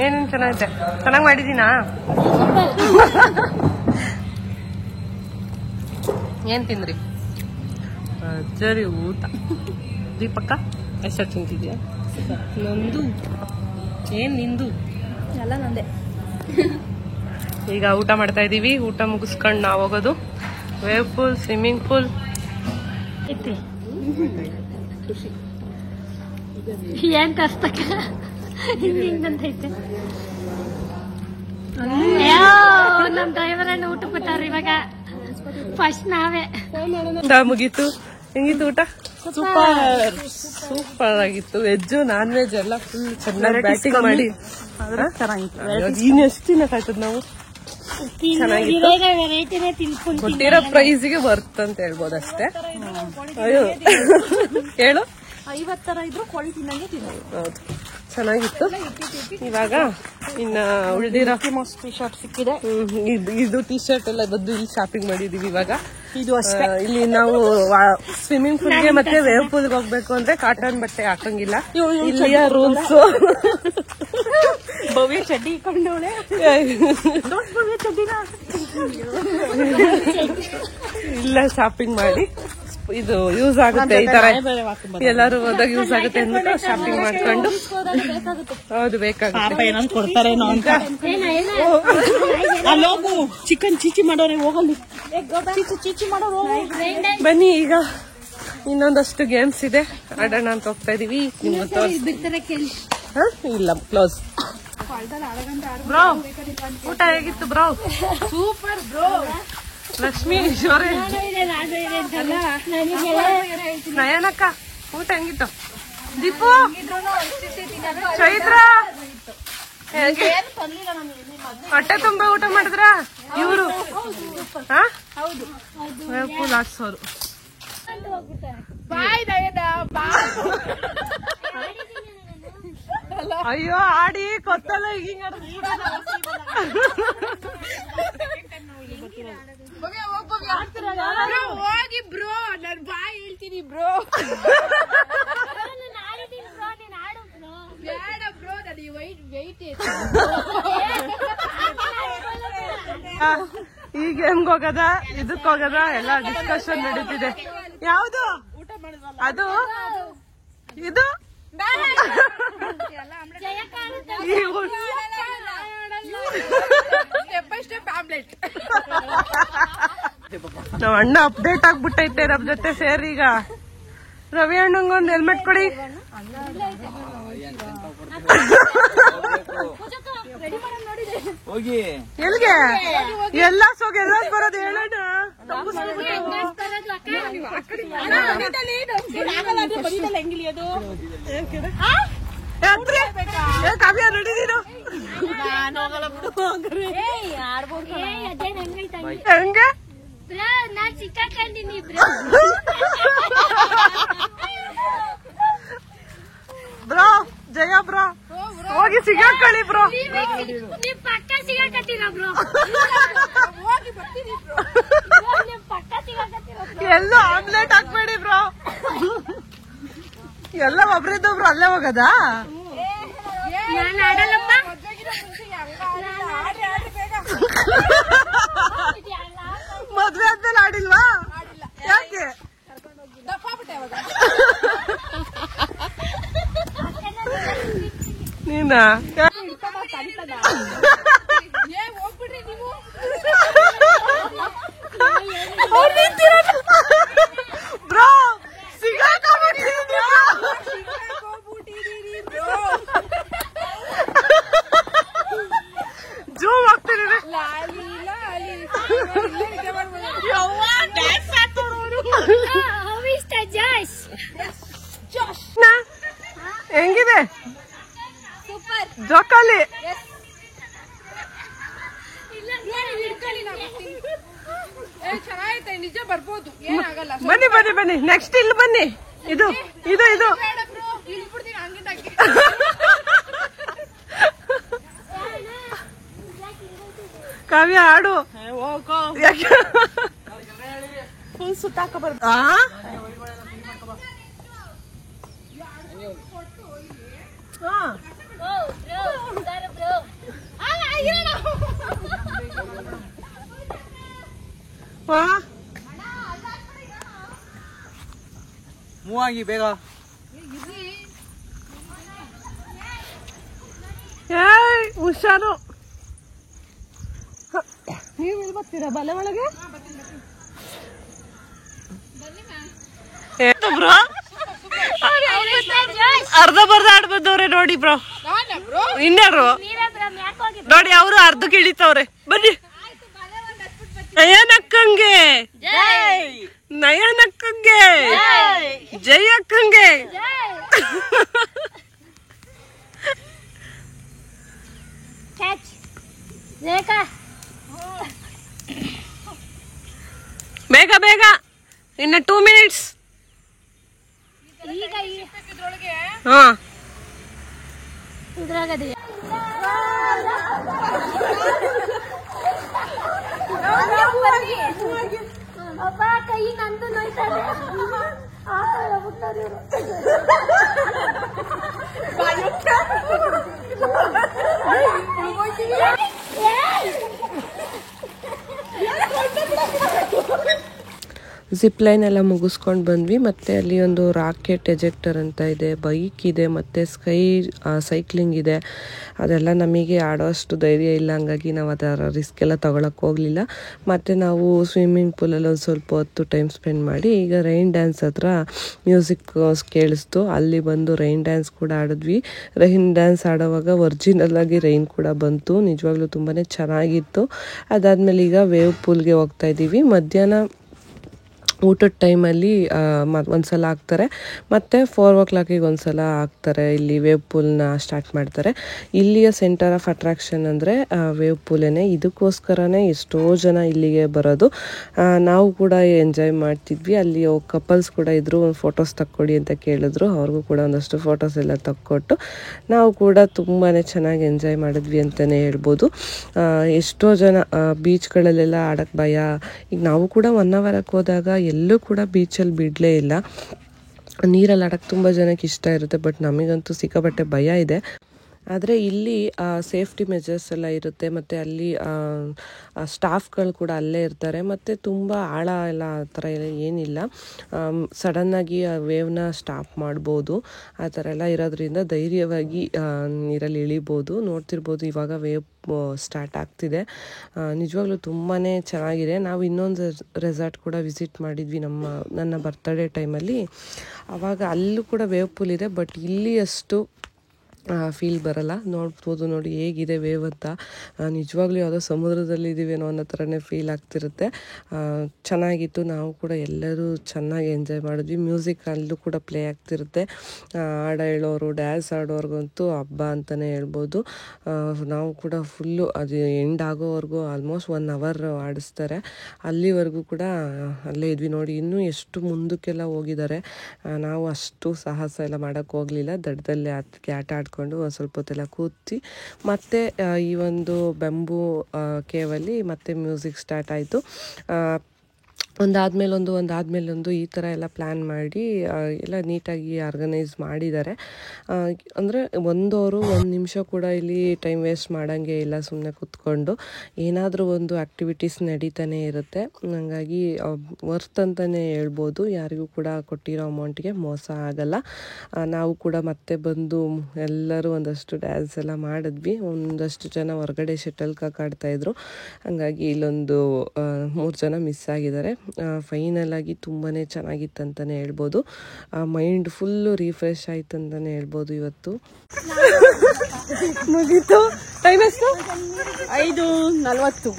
ಏನೇನು ಚೆನ್ನಾಗಿದೆ? ಚೆನ್ನಾಗಿ ಮಾಡಿದೀನಾ? ಏನ್ ತಿಂದ್ರಿ? ಅಜ್ಜರಿ ಊಟ. ದೀಪಕ್ಕ ಎಷ್ಟು ತಿಂತಿದ್ಯಾ? ನಂದು ಏನ್ ನಿಂದು? ಎಲ್ಲ ನಂದೆ. ಈಗ ಊಟ ಮಾಡ್ತಾ ಇದೀವಿ. ಊಟ ಮುಗಿಸ್ಕೊಂಡು ನಾವು ಹೋಗೋದು ವೇವ್ ಪೂಲ್, ಸ್ವಿಮ್ಮಿಂಗ್ ಪೂಲ್. ಏನ್ ಕಷ್ಟಕ್ಕ ಹಿಂಗಂತೈತೆ. ನಮ್ ಡ್ರೈವರ್ ಅಣ್ಣ ಊಟ ಕೊಟ್ಟಾರ ಇವಾಗ. ಫಸ್ಟ್ ನಾವೇ. ಮುಗೀತು. ಹೆಂಗಿತ್ತು ಊಟ? ಸೂಪರ್ ಆಗಿತ್ತು. ವೆಜ್ ನಾನ್ ವೆಜ್ ಎಲ್ಲ ಫುಲ್ ಚೆನ್ನಾಗಿ ಬ್ಯಾಟಿಂಗ್ ಮಾಡಿ ಎಷ್ಟು ತಿನ್ನಕ್ಕಾಯ್ತದ ನಾವು. ಚೆನ್ನಾಗಿತ್ತು. ಕೊಟ್ಟಿರೋ ಪ್ರೈಸ್ಗೆ ವರ್ತ್ ಅಂತ ಹೇಳ್ಬೋದು ಅಷ್ಟೇ. ಅಯ್ಯೋ ಹೇಳು, 50 ತರ ಇದ್ರು ಕ್ವಾಲಿಟಿ ನಂಗೆ ತಿನ್ನೋದು. ಹೌದು, ಚೆನ್ನಾಗಿತ್ತು. ಇವಾಗ ಇನ್ನ ಉಳಿದಿರೋ ಟಿ ಶರ್ಟ್ ಸಿಕ್ಕಿದೆ. ಇದು ಟಿ ಶರ್ಟ್ ಎಲ್ಲ ಬಂದು ಇಲ್ಲಿ ಶಾಪಿಂಗ್ ಮಾಡಿದೀವಿ. ಇವಾಗ ಇದು ಅಷ್ಟೇ. ಇಲ್ಲಿ ನಾವು ಸ್ವಿಮ್ಮಿಂಗ್ ಪೂಲ್ಗೆ ಮತ್ತೆ ವೇವ್ ಪೂಲ್ಗೆ ಹೋಗ್ಬೇಕು ಅಂದ್ರೆ ಕಾಟನ್ ಬಟ್ಟೆ ಹಾಕಂಗಿಲ್ಲ. ಇಲ್ಲಿಯ ರೂಲ್ಸ್. ಭವ್ಯ ಚಡ್ಡಿ ಇಟ್ಕೊಂಡವಳೆ. ಇಲ್ಲ ಶಾಪಿಂಗ್ ಮಾಡಿ ಇದು ಯೂಸ್ ಆಗುತ್ತೆ, ಈ ತರ ಎಲ್ಲಾರು ಹೋದಾಗ ಯೂಸ್ ಆಗುತ್ತೆ ಅಂದ್ಬಿಟ್ಟು ಶಾಪಿಂಗ್ ಮಾಡ್ಕೊಂಡು. ಹೌದು ಬೇಕಾಗುತ್ತೆ. ಏನಾದ್ರು ಕೊಡ್ತಾರೇನೋ ಅಂತ. ಅಲ್ಲೋಗು ಚಿಕನ್ ಚೀಚಿ ಮಾಡೋರೆ ಹೋಗಲ್ಲಿ, ಚೀಚಿ ಮಾಡೋರು. ಬನ್ನಿ ಈಗ ಇನ್ನೊಂದಷ್ಟು ಗೇಮ್ಸ್ ಇದೆ, ಆಡೋಣ ಅಂತ ಹೋಗ್ತಾ ಇದೀವಿ. ಇಲ್ಲ ಕ್ಲೋಸ್. ಬ್ರೋ ಊಟ ಹೇಗಿತ್ತು ಬ್ರೋ? Super bro. ಲಕ್ಷ್ಮೀ ಈಶ್ವರೇ ನಯನಕ್ಕ ಊಟ ಹೆಂಗಿತ್ತು? ದೀಪು ಚೈತ್ರ ಹೊಟ್ಟೆ ತುಂಬ ಊಟ ಮಾಡಿದ್ರ ಇವರು? ಫುಲ್ ಹಾಕ್ಸೋರು. ಅಯ್ಯೋ ಆಡಿ ಕೊತ್ತಲ್ಲ ಹಿಂಗ ಹೋಗಿ ಬ್ರೋ, ನನ್ ಬಾಯ್ ಹೇಳ್ತೀನಿ ಬ್ರೋ. ಬೇಡ ಬ್ರೋ, ನನಗೆ ವೈಟ್ ಈ ಗೇಮ್ಗೆ ಹೋಗದ ಇದಕ್ ಹೋಗದ ಎಲ್ಲ ಡಿಸ್ಕಷನ್ ನಡೀತಿದೆ. ಯಾವುದು ಅದು? ಇದು ನಾವ್ ಅಣ್ಣ ಅಪ್ಡೇಟ್ ಆಗ್ಬಿಟ್ಟೈತೆ ನಮ್ ಜೊತೆ ಸೇರಿ. ಈಗ ರವಿ ಅಣ್ಣಂಗೊಂದು ಹೆಲ್ಮೆಟ್ ಕೊಡಿ. ಹೋಗಿ ಎಲ್ಗೆ ಎಲ್ಲ ಸೋಗ ಎಲ್ಲ ಬರೋದು ಹೇಳೋಣ. ಕಾವ್ಯ ನಡೀನು ಹೆಂಗೆ ನಾನ್ ಸಿಕ್ಕಾಕೊಂಡಿನಿ ಬ್ರೋ. ಜಯ ಬ್ರೋ ಹೋಗಿ ಸಿಗಾಕೊಳ್ಳಿ ಬ್ರೋ. ನೀವ್ ಪಕ್ಕ ಸಿಗಾಕತ್ತೀರ ಬ್ರೋ. ಪಕ್ಕ ಸಿಗಾಕತ್ತೀರ. ಎಲ್ಲ ಆಮ್ಲೆಟ್ ಹಾಕ್ಬೇಡಿ ಬ್ರೋ. ಎಲ್ಲ ಒಬ್ರಿದ್ದೊಬ್ರು ಅಲ್ಲೇ ಹೋಗದ. ನಾನು ಆಡಲ್ಲಪ್ಪ. ಮದ್ವೆ ಆದ್ಮೇಲೆ ಆಡಿಲ್ವಾ? ಯಾಕೆ? ನೀನಾ ಬ್ರೋ ಜೂಮ್ ಆಗ್ತೀನಿ. ಹೆಂಗಿದೆ ಜೋಕಾಲಿ? ಚೆನ್ನಾಗೈತೆ, ನಿಜ ಬರ್ಬೋದು, ಏನಾಗಲ್ಲ. ಬನ್ನಿ ಬನ್ನಿ ಬನ್ನಿ, ನೆಕ್ಸ್ಟ್ ಇಲ್ಲಿ ಬನ್ನಿ. ಇದು ಇದು ಇದು ಇಳ್ಬಿಡ್ತೀನಿ ಹಂಗಿದ್ದಾಗಿ. ಕಾವ್ಯ ಆಡು. ಯಾಕೆ ಫುಲ್ ಸುತ್ತಾಕ ಬರ್ಬೋದು. ಮೂವಾಗಿ ಬೇಗ. ಹುಷಾರು. ನೀವು ಇಲ್ಲಿ ಬರ್ತೀರಾ ಬಲೆ ಒಳಗೆ? ಬ್ರೋ ಅರ್ಧ ಬರ್ಧ ಆಡ್ಬಂದವ್ರೆ ನೋಡಿ ಬ್ರೋ. ಇನ್ಯಾರು ನೋಡಿ, ಅವರು ಅರ್ಧಕ್ಕೆ ಇಳಿತವ್ರೆ. ಬನ್ನಿ ನಯನಕ್ಕಂಗೆ, ನಯನಕ್ಕಂಗೆ, ಜೈ ಅಕ್ಕಂಗೆ. ಬೇಗ ಬೇಗ, ಇನ್ನ 2 minutes. ಹಾ ಅಪ್ಪ ಕೈ ನಂದು ನೋಯ್ತಾರೆ. ಜಿಪ್ ಲೈನ್ ಎಲ್ಲ ಮುಗಿಸ್ಕೊಂಡು ಬಂದ್ವಿ. ಮತ್ತು ಅಲ್ಲಿ ಒಂದು ರಾಕೆಟ್ ಎಜೆಕ್ಟರ್ ಅಂತ ಇದೆ, ಬೈಕ್ ಇದೆ, ಮತ್ತು ಸೈಕ್ಲಿಂಗ್ ಇದೆ. ಅದೆಲ್ಲ ನಮಗೆ ಆಡೋಷ್ಟು ಧೈರ್ಯ ಇಲ್ಲ, ಹಂಗಾಗಿ ನಾವು ಅದರ ರಿಸ್ಕ್ ಎಲ್ಲ ತೊಗೊಳಕ್ಕೆ ಹೋಗಲಿಲ್ಲ. ಮತ್ತು ನಾವು ಸ್ವಿಮ್ಮಿಂಗ್ ಪೂಲಲ್ಲಿ ಒಂದು ಸ್ವಲ್ಪ ಹೊತ್ತು ಟೈಮ್ ಸ್ಪೆಂಡ್ ಮಾಡಿ ಈಗ ರೈನ್ ಡ್ಯಾನ್ಸ್ ಹತ್ರ ಮ್ಯೂಸಿಕ್ ಕೇಳಿಸ್ತು, ಅಲ್ಲಿ ಬಂದು ರೈನ್ ಡ್ಯಾನ್ಸ್ ಕೂಡ ಆಡಿದ್ವಿ. ರೈನ್ ಡ್ಯಾನ್ಸ್ ಆಡೋವಾಗ ಒರಿಜಿನಲ್ ಆಗಿ ರೈನ್ ಕೂಡ ಬಂತು, ನಿಜವಾಗ್ಲೂ ತುಂಬಾ ಚೆನ್ನಾಗಿತ್ತು. ಅದಾದಮೇಲೆ ಈಗ ವೇವ್ ಪೂಲ್ಗೆ ಹೋಗ್ತಾ ಇದ್ದೀವಿ. ಮಧ್ಯಾಹ್ನ ಊಟದ ಟೈಮಲ್ಲಿ ಒಂದ್ಸಲ ಹಾಕ್ತಾರೆ, ಮತ್ತು 4 o'clock ಒಂದ್ಸಲ ಹಾಕ್ತಾರೆ. ಇಲ್ಲಿ ವೇವ್ ಪೂಲ್ನ ಸ್ಟಾರ್ಟ್ ಮಾಡ್ತಾರೆ. ಇಲ್ಲಿಯ ಸೆಂಟರ್ ಆಫ್ ಅಟ್ರಾಕ್ಷನ್ ಅಂದರೆ ವೇವ್ ಪೂಲೇನೆ. ಇದಕ್ಕೋಸ್ಕರನೇ ಎಷ್ಟೋ ಜನ ಇಲ್ಲಿಗೆ ಬರೋದು. ನಾವು ಕೂಡ ಎಂಜಾಯ್ ಮಾಡ್ತಿದ್ವಿ. ಅಲ್ಲಿ ಕಪಲ್ಸ್ ಕೂಡ ಇದ್ದರು, ಒಂದು ಫೋಟೋಸ್ ತಕ್ಕೊಡಿ ಅಂತ ಕೇಳಿದ್ರು. ಅವ್ರಿಗೂ ಕೂಡ ಒಂದಷ್ಟು ಫೋಟೋಸ್ ಎಲ್ಲ ತಕ್ಕೊಟ್ಟು ನಾವು ಕೂಡ ತುಂಬಾ ಚೆನ್ನಾಗಿ ಎಂಜಾಯ್ ಮಾಡಿದ್ವಿ ಅಂತಲೇ ಹೇಳ್ಬೋದು. ಎಷ್ಟೋ ಜನ ಬೀಚ್ಗಳಲ್ಲೆಲ್ಲ ಆಡೋಕ್ಕೆ ಭಯ. ಈಗ ನಾವು ಕೂಡ 1 hourಕ್ಕೆ ಹೋದಾಗ ಎಲ್ಲೂ ಕೂಡ ಬೀಚಲ್ಲಿ ಬಿಡಲೇ ಇಲ್ಲ. ನೀರಲ್ಲಿ ಆಡೋಕ್ಕೆ ತುಂಬ ಜನಕ್ಕೆ ಇಷ್ಟ ಇರುತ್ತೆ, ಬಟ್ ನಮಗಂತೂ ಸಿಕ್ಕಾಪಟ್ಟೆ ಭಯ ಇದೆ. ಆದರೆ ಇಲ್ಲಿ ಸೇಫ್ಟಿ ಮೆಜರ್ಸ್ ಎಲ್ಲ ಇರುತ್ತೆ, ಮತ್ತು ಅಲ್ಲಿ ಸ್ಟಾಫ್ಗಳು ಕೂಡ ಅಲ್ಲೇ ಇರ್ತಾರೆ. ಮತ್ತು ತುಂಬ ಆಳ ಎಲ್ಲ ಆ ಥರ ಎಲ್ಲ ಏನಿಲ್ಲ, ಸಡನ್ನಾಗಿ ಆ ವೇವ್ನ ಸ್ಟಾಪ್ ಮಾಡ್ಬೋದು. ಆ ಥರ ಎಲ್ಲ ಇರೋದ್ರಿಂದ ಧೈರ್ಯವಾಗಿ ನೀರಲ್ಲಿ ಇಳಿಬೋದು. ನೋಡ್ತಿರ್ಬೋದು ಇವಾಗ ವೇವ್ ಸ್ಟಾರ್ಟ್ ಆಗ್ತಿದೆ. ನಿಜವಾಗ್ಲೂ ತುಂಬಾ ಚೆನ್ನಾಗಿದೆ. ನಾವು ಇನ್ನೊಂದು ರೆಸಾರ್ಟ್ ಕೂಡ ವಿಸಿಟ್ ಮಾಡಿದ್ವಿ ನನ್ನ ಬರ್ತ್ಡೇ ಟೈಮಲ್ಲಿ. ಆವಾಗ ಅಲ್ಲೂ ಕೂಡ ವೇವ್ ಪೂಲ್ ಇದೆ, ಬಟ್ ಇಲ್ಲಿ ಅಷ್ಟು ಫೀಲ್ ಬರಲ್ಲ. ನೋಡ್ಬೋದು ನೋಡಿ ಹೇಗಿದೆ ವೇವ್ ಅಂತ. ನಿಜವಾಗ್ಲೂ ಯಾವುದೋ ಸಮುದ್ರದಲ್ಲಿದ್ದೀವೇನೋ ಅನ್ನೋ ಥರನೇ ಫೀಲ್ ಆಗ್ತಿರುತ್ತೆ. ಚೆನ್ನಾಗಿತ್ತು. ನಾವು ಕೂಡ ಎಲ್ಲರೂ ಚೆನ್ನಾಗಿ ಎಂಜಾಯ್ ಮಾಡಿದ್ವಿ. ಮ್ಯೂಸಿಕ್ ಅಲ್ಲೂ ಕೂಡ ಪ್ಲೇ ಆಗ್ತಿರುತ್ತೆ. ಹಾಡ ಹೇಳೋರು, ಡ್ಯಾನ್ಸ್ ಆಡೋರ್ಗಂತೂ ಹಬ್ಬ ಅಂತಲೇ ಹೇಳ್ಬೋದು. ನಾವು ಕೂಡ ಫುಲ್ಲು ಅದು ಎಂಡ್ ಆಗೋವರೆಗೂ ಆಲ್ಮೋಸ್ಟ್ 1 hour ಆಡಿಸ್ತಾರೆ. ಅಲ್ಲಿವರೆಗೂ ಕೂಡ ಅಲ್ಲೇ ಇದ್ವಿ. ನೋಡಿ ಇನ್ನೂ ಎಷ್ಟು ಮುಂದಕ್ಕೆಲ್ಲ ಹೋಗಿದ್ದಾರೆ. ನಾವು ಅಷ್ಟು ಸಾಹಸ ಎಲ್ಲ ಮಾಡೋಕ್ಕೆ ಹೋಗಲಿಲ್ಲ. ದಡದಲ್ಲೇ ಅದಕ್ಕೆ ಆಟ ಆಡ್ಕೊಂಡು ಒಂದು ಸ್ವಲ್ಪ ಹೊತ್ತೆಲ್ಲ ಕೂತಿ ಮತ್ತೆ ಈ ಒಂದು ಬೆಂಬೂ ಕೇವಲ್ಲಿ ಮತ್ತೆ ಮ್ಯೂಸಿಕ್ ಸ್ಟಾರ್ಟ್ ಆಯಿತು. ಒಂದಾದ್ಮೇಲೊಂದು ಈ ಥರ ಎಲ್ಲ ಪ್ಲ್ಯಾನ್ ಮಾಡಿ ಎಲ್ಲ ನೀಟಾಗಿ ಆರ್ಗನೈಸ್ ಮಾಡಿದ್ದಾರೆ. ಅಂದರೆ 1 ನಿಮಿಷ ಕೂಡ ಇಲ್ಲಿ ಟೈಮ್ ವೇಸ್ಟ್ ಮಾಡೋಂಗೆ ಇಲ್ಲ. ಸುಮ್ಮನೆ ಕೂತ್ಕೊಂಡು ಏನಾದರೂ ಒಂದು ಆ್ಯಕ್ಟಿವಿಟೀಸ್ ನಡೀತಾನೆ ಇರುತ್ತೆ. ಹಾಗಾಗಿ ವರ್ತ್ ಅಂತಲೇ ಹೇಳ್ಬೋದು. ಯಾರಿಗೂ ಕೂಡ ಕೊಟ್ಟಿರೋ ಅಮೌಂಟ್ಗೆ ಮೋಸ ಆಗಲ್ಲ. ನಾವು ಕೂಡ ಮತ್ತೆ ಬಂದು ಎಲ್ಲರೂ ಒಂದಷ್ಟು ಡ್ಯಾನ್ಸ್ ಎಲ್ಲ ಮಾಡಿದ್ವಿ. ಒಂದಷ್ಟು ಜನ ಹೊರಗಡೆ ಶಟಲ್ ಕಾಕ್ ಆಡ್ತಾಯಿದ್ರು, ಹಾಗಾಗಿ ಇಲ್ಲೊಂದು 3 ಜನ ಮಿಸ್ ಆಗಿದ್ದಾರೆ. ಫೈನಲ್ ಆಗಿ ತುಂಬಾ ಚೆನ್ನಾಗಿತ್ತು ಅಂತಲೇ ಹೇಳ್ಬೋದು. ಮೈಂಡ್ ಫುಲ್ಲು ರಿಫ್ರೆಶ್ ಆಯ್ತು ಅಂತಲೇ ಹೇಳ್ಬೋದು. ಇವತ್ತು ಮುಗೀತು. ಟೈಮ್ ಎಷ್ಟು? 5:40.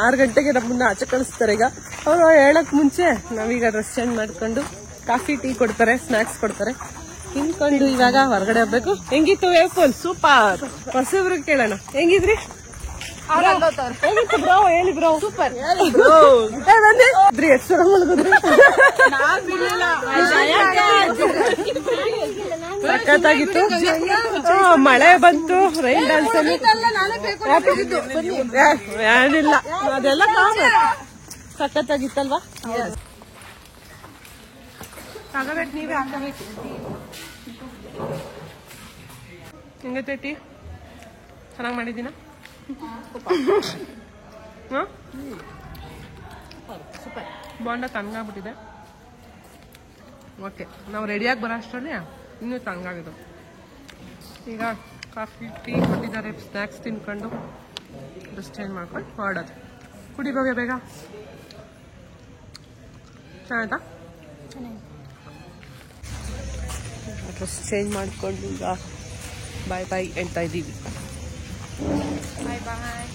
6 ಗಂಟೆಗೆ ನಮ್ಮನ್ನ ಆಚೆ ಕಳಿಸ್ತಾರೆ. ಈಗ ಅವರು ಹೇಳಕ್ ಮುಂಚೆ ನಾವೀಗ ಡ್ರೆಸ್ ಚೇಂಜ್ ಮಾಡ್ಕೊಂಡು ಕಾಫಿ ಟೀ ಕೊಡ್ತಾರೆ, ಸ್ನ್ಯಾಕ್ಸ್ ಕೊಡ್ತಾರೆ, ತಿನ್ಕೊಂಡು ಇವಾಗ ಹೊರಗಡೆ ಹೋಗ್ಬೇಕು. ಹೆಂಗಿತ್ತು ವೇವ್ ಪೂಲ್? ಸೂಪರ್. ಹೊಸಬ್ರಿಗೆ ಕೇಳೋಣ, ಹೆಂಗಿದ್ರಿ? ಹೇಗಿತ್ತು ಬ್ರೋ? ಹೇಳಿ ಬ್ರೋ. ಸೂಪರ್. ಸಖತ್ತಾಗಿತ್ತು. ಮಳೆ ಬಂತು, ರೈನ್ ಡ್ಯಾನ್ಸ್ ಅಲ್ಲಿ ಏನಿಲ್ಲ, ಅದೆಲ್ಲ ಸಖತ್ತಾಗಿತ್ತಲ್ವಾ? ಹಾಕಬೇಕು, ನೀವೇ ಹಾಕಬೇಕು. ಹೆಂಗೈತೆ ಟೀ? ಚೆನ್ನಾಗಿ ಮಾಡಿದ್ದೀನ? ಸೂಪರ್. ಬಾಂಡ ತಣ್ಣಗಾಗ್ಬಿಟ್ಟಿದೆ. ಓಕೆ, ನಾವು ರೆಡಿಯಾಗಿ ಬರೋ ಅಷ್ಟರಲ್ಲಿ ಇನ್ನೂ ತಣ್ಣಗಾಗಿದೆ. ಈಗ ಕಾಫಿ ಟೀ ಕೊಟ್ಟಿದ್ದಾರೆ, ಸ್ನ್ಯಾಕ್ಸ್ ತಿನ್ಕೊಂಡು ಡ್ರೆಸ್ ಚೇಂಜ್ ಮಾಡ್ಕೊಂಡು ಹೊರಡೋದು. ಕುಡಿ ಬೇಗ ಬೇಗ. ಚೆನ್ನಾಯ್ತಾ? ಡ್ರೆಸ್ ಚೇಂಜ್ ಮಾಡಿಕೊಂಡು ಈಗ ಬಾಯ್ ಬಾಯ್ ಹೇಳ್ತಾ ಇದ್ದೀವಿ. ಬಾಯ್ ಬಾಯ್.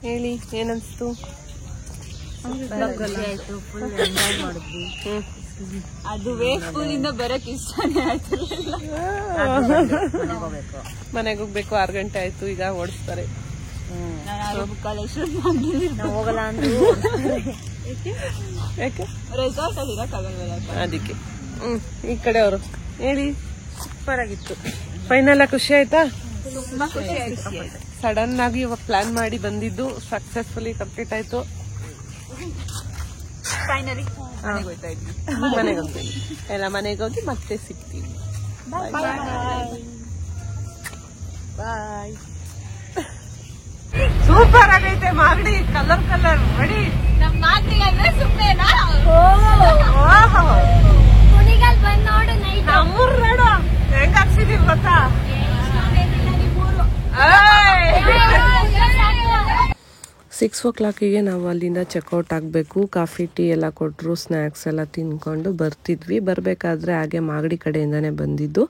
ಹೇಳಿ, ಏನನ್ಸ್ತು? ಅದು ವೇವ್ ಪೂಲಿಂದ ಬರಕ್ ಇಷ್ಟನೇ ಆಯ್ತಿರ್ಲಿಲ್ಲ. ಮನೆಗೆ ಹೋಗ್ಬೇಕು. 6 ಗಂಟೆ ಆಯ್ತು, ಈಗ ಓಡಿಸ್ತಾರೆ. ಹೋಗಲ್ಲ ಅಂದ್ರೆ ಯಾಕೆ? ರೆಸಾರ್ಟ್ ಅಲ್ಲಿ ಇರಕ್ಕಾಗಲ್ವಲ್ಲ ಅದಕ್ಕೆ. ಈ ಕಡೆ ಅವರು ಹೇಳಿ. ಸೂಪರ್ ಆಗಿತ್ತು. ಫೈನಲ್ ಖುಷಿ ಆಯ್ತಾ? ತುಂಬಾ ಖುಷಿ ಆಯ್ತು. ಸಡನ್ ಆಗಿ ಇವಾಗ ಪ್ಲಾನ್ ಮಾಡಿ ಬಂದಿದ್ದು ಸಕ್ಸಸ್ಫುಲಿ ಕಂಪ್ಲೀಟ್ ಆಯ್ತು. ಫೈನಲಿ ಮನೆಗೆ ಹೋಗ್ತಾ ಇದ್ವಿ. ಮನೆಗೆ ಹೋಗ್ತೀವಿ ಎಲ್ಲ. ಮನೆಗೆ ಹೋಗಿ ಮತ್ತೆ ಸಿಗ್ತೀವಿ. ಬಾಯ್. ಸೂಪರ್ ಆಗೈತೆ ಮಾಗಡಿ, ಕಲರ್ ಕಲರ್ ರೆಡಿ. ನಮ್ ಮಾತಿಗೆ ಸುಮ್ಮನೆನಾ ಕುಣಿಗಲ್ ಬಂದ್ ನೋಡು ನೈಟ್. ನಮ್ಮೂರ್ ನೋಡು ಹೆಂಗ್ ಹಾಕ್ಸಿದೀವಿ ಗೊತ್ತಾ. 6 o'clock ನಾವು ಅಲ್ಲಿಂದ ಚೆಕ್ಔಟ್ ಆಗಬೇಕು. ಕಾಫಿ ಟೀ ಎಲ್ಲ ಕೊಟ್ಟರು, ಸ್ನ್ಯಾಕ್ಸ್ ಎಲ್ಲ ತಿನ್ಕೊಂಡು ಬರ್ತಿದ್ವಿ. ಬರಬೇಕಾದ್ರೆ ಹಾಗೆ ಮಾಗಡಿ ಕಡೆಯಿಂದನೇ ಬಂದಿದ್ದು.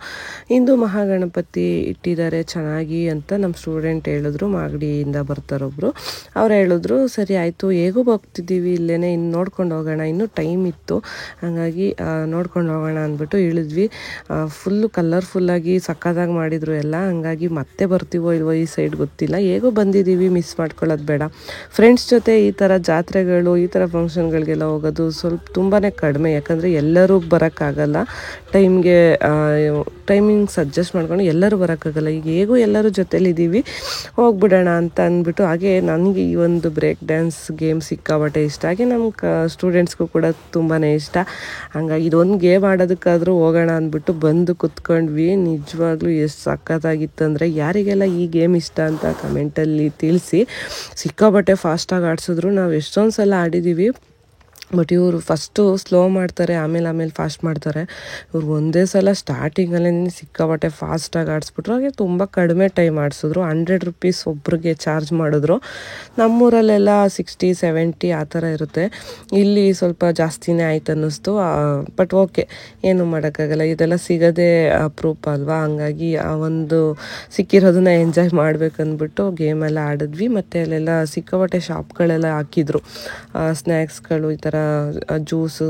ಇಂದು ಮಹಾಗಣಪತಿ ಇಟ್ಟಿದ್ದಾರೆ ಚೆನ್ನಾಗಿ ಅಂತ ನಮ್ಮ ಸ್ಟೂಡೆಂಟ್ ಹೇಳಿದ್ರು. ಮಾಗಡಿಯಿಂದ ಬರ್ತಾರೊಬ್ರು, ಅವ್ರು ಹೇಳಿದ್ರು ಸರಿ ಆಯಿತು ಹೇಗೂ ಹೋಗ್ತಿದ್ದೀವಿ ಇಲ್ಲೇ, ಇನ್ನು ನೋಡ್ಕೊಂಡು ಹೋಗೋಣ, ಇನ್ನೂ ಟೈಮ್ ಇತ್ತು, ಹಾಗಾಗಿ ನೋಡ್ಕೊಂಡು ಹೋಗೋಣ ಅಂದ್ಬಿಟ್ಟು ಇಳಿದ್ವಿ. ಫುಲ್ಲು ಕಲರ್ಫುಲ್ಲಾಗಿ ಸಕ್ಕತ್ತಾಗಿ ಮಾಡಿದರು ಎಲ್ಲ, ಹಂಗಾಗಿ ಮತ್ತೆ ಬರ್ತೀವೋ ಇಲ್ವೋ ಈ ಸೈಡ್ ಗೊತ್ತಿಲ್ಲ. ಹೇಗೋ ಬಂದಿದ್ದೀವಿ, ಮಿಸ್ ಮಾಡ್ಕೊಳ್ಳೋದು ಬೇಡ. ಫ್ರೆಂಡ್ಸ್ ಜೊತೆ ಈ ಥರ ಜಾತ್ರೆಗಳು, ಈ ಥರ ಫಂಕ್ಷನ್ಗಳಿಗೆಲ್ಲ ಹೋಗೋದು ಸ್ವಲ್ಪ ತುಂಬಾ ಕಡಿಮೆ, ಯಾಕಂದರೆ ಎಲ್ಲರೂ ಬರೋಕ್ಕಾಗಲ್ಲ. ಟೈಮಿಂಗ್ಸ್ ಅಡ್ಜಸ್ಟ್ ಮಾಡ್ಕೊಂಡು ಎಲ್ಲರೂ ಬರೋಕ್ಕಾಗಲ್ಲ. ಈಗ ಹೇಗೂ ಎಲ್ಲರೂ ಜೊತೆಲಿದ್ದೀವಿ, ಹೋಗ್ಬಿಡೋಣ ಅಂತ ಅಂದ್ಬಿಟ್ಟು. ಹಾಗೆ ನನಗೆ ಈ ಒಂದು ಬ್ರೇಕ್ ಡ್ಯಾನ್ಸ್ ಗೇಮ್ ಸಿಕ್ಕಾಬಟ್ಟೆ ಇಷ್ಟ, ಹಾಗೆ ನಮ್ಮ ಸ್ಟೂಡೆಂಟ್ಸ್ಗೂ ಕೂಡ ತುಂಬಾ ಇಷ್ಟ. ಹಂಗಾಗಿ ಇದೊಂದು ಗೇಮ್ ಆಡೋದಕ್ಕಾದರೂ ಹೋಗೋಣ ಅಂದ್ಬಿಟ್ಟು ಬಂದು ಕುತ್ಕೊಂಡ್ವಿ. ನಿಜವಾಗ್ಲೂ ಎಷ್ಟು ಸಖತ್ತಾಗಿತ್ತಂದರೆ, ಯಾರಿಗೆಲ್ಲ ಈ ಗೇಮ್ ಇಷ್ಟ ಅಂತ ಕಮೆಂಟಲ್ಲಿ ತಿಳಿಸಿ. ಸಿಕ್ಕಾಬಟ್ಟೆ ಫಾಸ್ಟಾಗಿ ಆಡಿಸಿದ್ರು, ನಾವು ಎಷ್ಟೊಂದು ಸಲ ಆಡಿದ್ದೀವಿ. ಬಟ್ ಇವರು ಫಸ್ಟು ಸ್ಲೋ ಮಾಡ್ತಾರೆ, ಆಮೇಲೆ ಫಾಸ್ಟ್ ಮಾಡ್ತಾರೆ. ಇವ್ರು ಒಂದೇ ಸಲ ಸ್ಟಾರ್ಟಿಂಗಲ್ಲೇ ಸಿಕ್ಕಾಬಟ್ಟೆ ಫಾಸ್ಟಾಗಿ ಆಡಿಸ್ಬಿಟ್ರು. ಹಾಗೆ ತುಂಬ ಕಡಿಮೆ ಟೈಮ್ ಆಡಿಸಿದ್ರು. 100 rupees ಒಬ್ರಿಗೆ ಚಾರ್ಜ್ ಮಾಡಿದ್ರು. ನಮ್ಮೂರಲ್ಲೆಲ್ಲ 60, 70 ಆ ಥರ ಇರುತ್ತೆ. ಇಲ್ಲಿ ಸ್ವಲ್ಪ ಜಾಸ್ತಿನೇ ಆಯ್ತು ಅನ್ನಿಸ್ತು. ಬಟ್ ಓಕೆ, ಏನು ಮಾಡೋಕ್ಕಾಗಲ್ಲ, ಇದೆಲ್ಲ ಸಿಗೋದೇ ಅಪ್ರೂಪ ಅಲ್ವಾ. ಹಂಗಾಗಿ ಆ ಒಂದು ಸಿಕ್ಕಿರೋದನ್ನ ಎಂಜಾಯ್ ಮಾಡ್ಬೇಕಂದ್ಬಿಟ್ಟು ಗೇಮೆಲ್ಲ ಆಡಿದ್ವಿ. ಮತ್ತು ಅಲ್ಲೆಲ್ಲ ಸಿಕ್ಕಾಬಟ್ಟೆ ಶಾಪ್ಗಳೆಲ್ಲ ಹಾಕಿದ್ರು, ಸ್ನ್ಯಾಕ್ಸ್ಗಳು, ಈ ಥರ ಜ್ಯೂಸು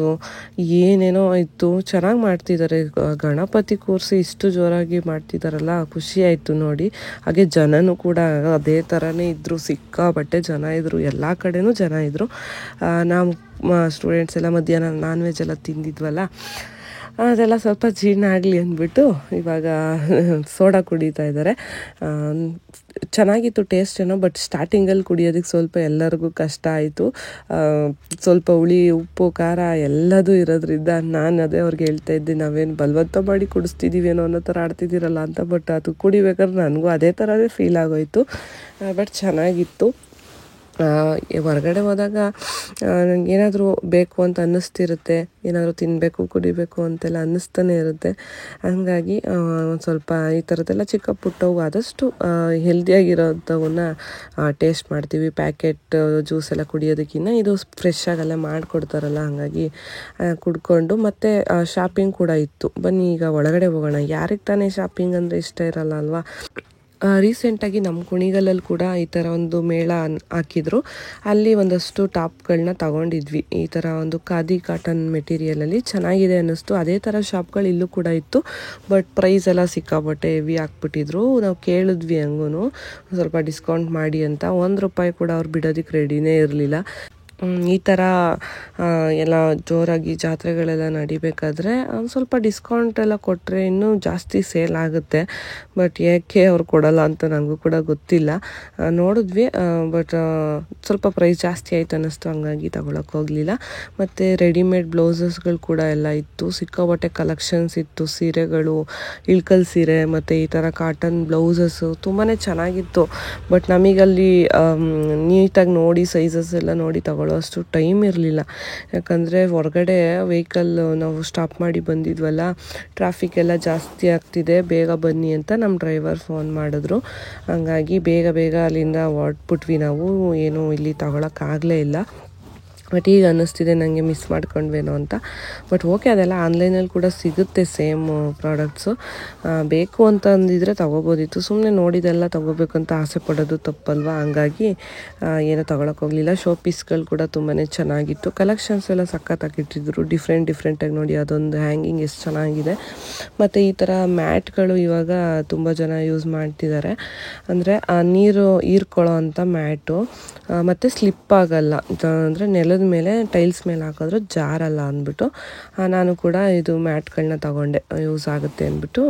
ಏನೇನೋ ಇತ್ತು. ಚೆನ್ನಾಗಿ ಮಾಡ್ತಿದ್ದಾರೆ. ಗಣಪತಿ ಕೂರಿಸಿ ಇಷ್ಟು ಜೋರಾಗಿ ಮಾಡ್ತಿದ್ದಾರಲ್ಲ, ಖುಷಿ ಆಯಿತು ನೋಡಿ. ಹಾಗೆ ಜನನೂ ಕೂಡ ಅದೇ ಥರನೇ ಇದ್ದರು, ಸಿಕ್ಕಾಬಟ್ಟೆ ಜನ ಇದ್ದರು, ಎಲ್ಲ ಕಡೆನೂ ಜನ ಇದ್ದರು. ನಾವು ಸ್ಟೂಡೆಂಟ್ಸ್ ಎಲ್ಲ ಮಧ್ಯಾಹ್ನ ನಾನ್ ವೆಜ್ ಎಲ್ಲ ತಿಂದಿದ್ವಲ್ಲ, ಅದೆಲ್ಲ ಸ್ವಲ್ಪ ಜೀರ್ಣ ಆಗಲಿ ಅಂದ್ಬಿಟ್ಟು ಇವಾಗ ಸೋಡಾ ಕುಡಿತಾ ಇದ್ದಾರೆ. ಚೆನ್ನಾಗಿತ್ತು ಟೇಸ್ಟ್ ಏನೋ, ಬಟ್ ಸ್ಟಾರ್ಟಿಂಗಲ್ಲಿ ಕುಡಿಯೋದಕ್ಕೆ ಸ್ವಲ್ಪ ಎಲ್ಲರಿಗೂ ಕಷ್ಟ ಆಯಿತು. ಸ್ವಲ್ಪ ಹುಳಿ, ಉಪ್ಪು, ಖಾರ ಎಲ್ಲದೂ ಇರೋದ್ರಿಂದ ನಾನು ಅದೇ ಅವ್ರಿಗೆ ಹೇಳ್ತಾ ಇದ್ದೆ, ನಾವೇನು ಬಲವಂತ ಮಾಡಿ ಕುಡಿಸ್ತಿದ್ದೀವೇನೋ ಅನ್ನೋ ಥರ ಆಡ್ತಿದ್ದೀರಲ್ಲ ಅಂತ. ಬಟ್ ಅದು ಕುಡಿಬೇಕಾದ್ರೆ ನನಗೂ ಅದೇ ಥರವೇ ಫೀಲ್ ಆಗೋಯಿತು. ಬಟ್ ಚೆನ್ನಾಗಿತ್ತು. ಹೊರಗಡೆ ಹೋದಾಗ ನನಗೇನಾದರೂ ಬೇಕು ಅಂತ ಅನ್ನಿಸ್ತಿರುತ್ತೆ, ಏನಾದರೂ ತಿನ್ನಬೇಕು, ಕುಡಿಬೇಕು ಅಂತೆಲ್ಲ ಅನ್ನಿಸ್ತಾನೆ ಇರುತ್ತೆ. ಹಾಗಾಗಿ ಒಂದು ಸ್ವಲ್ಪ ಈ ಥರದ್ದೆಲ್ಲ ಚಿಕ್ಕ ಪುಟ್ಟವು ಆದಷ್ಟು ಹೆಲ್ದಿಯಾಗಿರೋಂಥವನ್ನ ಟೇಸ್ಟ್ ಮಾಡ್ತೀವಿ. ಪ್ಯಾಕೆಟ್ ಜ್ಯೂಸ್ ಎಲ್ಲ ಕುಡಿಯೋದಕ್ಕಿಂತ ಇದು ಫ್ರೆಶ್ ಆಗಲ್ಲ ಮಾಡಿಕೊಡ್ತಾರಲ್ಲ, ಹಾಗಾಗಿ ಕುಡ್ಕೊಂಡು. ಮತ್ತು ಶಾಪಿಂಗ್ ಕೂಡ ಇತ್ತು. ಬನ್ನಿ ಈಗ ಒಳಗಡೆ ಹೋಗೋಣ. ಯಾರಿಗೆ ತಾನೇ ಶಾಪಿಂಗ್ ಅಂದರೆ ಇಷ್ಟ ಇರಲ್ಲ ಅಲ್ವಾ. ರೀಸೆಂಟಾಗಿ ನಮ್ಮ ಕುಣಿಗಲಲ್ಲಿ ಕೂಡ ಈ ಥರ ಒಂದು ಮೇಳ ಹಾಕಿದ್ರು. ಅಲ್ಲಿ ಒಂದಷ್ಟು ಟಾಪ್ಗಳನ್ನ ತಗೊಂಡಿದ್ವಿ. ಈ ಥರ ಒಂದು ಖಾದಿ ಕಾಟನ್ ಮೆಟೀರಿಯಲಲ್ಲಿ ಚೆನ್ನಾಗಿದೆ ಅನ್ನಿಸ್ತು. ಅದೇ ಥರ ಶಾಪ್ಗಳು ಇಲ್ಲೂ ಕೂಡ ಇತ್ತು. ಬಟ್ ಪ್ರೈಸ್ ಎಲ್ಲ ಸಿಕ್ಕಾಬಟ್ಟೆ ಹೆವಿ ಹಾಕ್ಬಿಟ್ಟಿದ್ರು. ನಾವು ಕೇಳಿದ್ವಿ ಹಂಗೂ ಸ್ವಲ್ಪ ಡಿಸ್ಕೌಂಟ್ ಮಾಡಿ ಅಂತ. ₹1 ಕೂಡ ಅವ್ರು ಬಿಡೋದಕ್ಕೆ ರೆಡಿನೇ ಇರಲಿಲ್ಲ. ಈ ಥರ ಎಲ್ಲ ಜೋರಾಗಿ ಜಾತ್ರೆಗಳೆಲ್ಲ ನಡಿಬೇಕಾದ್ರೆ ಒಂದು ಸ್ವಲ್ಪ ಡಿಸ್ಕೌಂಟ್ ಎಲ್ಲ ಕೊಟ್ಟರೆ ಇನ್ನೂ ಜಾಸ್ತಿ ಸೇಲ್ ಆಗುತ್ತೆ. ಬಟ್ ಏಕೆ ಅವ್ರು ಕೊಡಲ್ಲ ಅಂತ ನನಗೂ ಕೂಡ ಗೊತ್ತಿಲ್ಲ. ನೋಡಿದ್ವಿ, ಬಟ್ ಸ್ವಲ್ಪ ಪ್ರೈಸ್ ಜಾಸ್ತಿ ಆಯ್ತು ಅನ್ನಿಸ್ತು, ಹಂಗಾಗಿ ತಗೊಳಕ್ಕೆ ಹೋಗಲಿಲ್ಲ. ಮತ್ತು ರೆಡಿಮೇಡ್ ಬ್ಲೌಸಸ್ಗಳು ಕೂಡ ಎಲ್ಲ ಇತ್ತು. ಸಿಕ್ಕಾಬಟ್ಟೆ ಕಲೆಕ್ಷನ್ಸ್ ಇತ್ತು. ಸೀರೆಗಳು, ಇಳ್ಕಲ್ ಸೀರೆ ಮತ್ತು ಈ ಥರ ಕಾಟನ್ ಬ್ಲೌಸಸ್ಸು ತುಂಬಾ ಚೆನ್ನಾಗಿತ್ತು. ಬಟ್ ನಮಗಲ್ಲಿ ನೀಟಾಗಿ ನೋಡಿ ಸೈಜಸ್ ಎಲ್ಲ ನೋಡಿ ಅಷ್ಟು ಟೈಮ್ ಇರಲಿಲ್ಲ. ಯಾಕಂದರೆ ಹೊರಗಡೆ ವೆಹಿಕಲ್ ನಾವು ಸ್ಟಾಪ್ ಮಾಡಿ ಬಂದಿದ್ವಲ್ಲ, ಟ್ರಾಫಿಕ್ ಎಲ್ಲ ಜಾಸ್ತಿ ಆಗ್ತಿದೆ, ಬೇಗ ಬನ್ನಿ ಅಂತ ನಮ್ಮ ಡ್ರೈವರ್ ಫೋನ್ ಮಾಡಿದ್ರು. ಹಂಗಾಗಿ ಬೇಗ ಅಲ್ಲಿಂದ ಹೊರಟ್ಬಿಟ್ವಿ ನಾವು. ಏನು ಇಲ್ಲಿ ತಗೊಳಕ್ಕಾಗಲೇ ಇಲ್ಲ. ಬಟ್ ಈಗ ಅನ್ನಿಸ್ತಿದೆ ನನಗೆ ಮಿಸ್ ಮಾಡ್ಕೊಂಡ್ವೇನೋ ಅಂತ. ಬಟ್ ಓಕೆ, ಅದೆಲ್ಲ ಆನ್ಲೈನಲ್ಲಿ ಕೂಡ ಸಿಗುತ್ತೆ ಸೇಮ್ ಪ್ರಾಡಕ್ಟ್ಸು. ಬೇಕು ಅಂತ ಅಂದಿದ್ರೆ ತೊಗೋಬೋದಿತ್ತು. ಸುಮ್ಮನೆ ನೋಡಿದೆಲ್ಲ ತೊಗೋಬೇಕು ಅಂತ ಆಸೆ ಪಡೋದು ತಪ್ಪಲ್ವಾ. ಹಂಗಾಗಿ ಏನೋ ತೊಗೊಳಕ್ಕೆ ಹೋಗಲಿಲ್ಲ. ಶೋ ಪೀಸ್ಗಳು ಕೂಡ ತುಂಬಾ ಚೆನ್ನಾಗಿತ್ತು. ಕಲೆಕ್ಷನ್ಸ್ ಎಲ್ಲ ಸಖತ್ತಾಗಿಟ್ಟಿದ್ರು, ಡಿಫ್ರೆಂಟಾಗಿ ನೋಡಿ. ಅದೊಂದು ಹ್ಯಾಂಗಿಂಗ್ ಎಷ್ಟು ಚೆನ್ನಾಗಿದೆ. ಮತ್ತು ಈ ಥರ ಮ್ಯಾಟ್ಗಳು ಇವಾಗ ತುಂಬ ಜನ ಯೂಸ್ ಮಾಡ್ತಿದ್ದಾರೆ. ಅಂದರೆ ನೀರು ಹೀರ್ಕೊಳ್ಳೋ ಅಂಥ ಮ್ಯಾಟು, ಮತ್ತು ಸ್ಲಿಪ್ ಆಗಲ್ಲ. ಅಂದರೆ ನೆಲದ ಮೇಲೆ ಟೈಲ್ಸ್ ಮೇಲೆ ಹಾಕಿದ್ರೆ ಜಾರಲ್ಲ ಅಂದ್ಬಿಟ್ಟು ನಾನು ಕೂಡ ಇದು ಮ್ಯಾಟ್ಗಳನ್ನ ತಗೊಂಡೆ, ಯೂಸ್ ಆಗುತ್ತೆ ಅಂದ್ಬಿಟ್ಟು.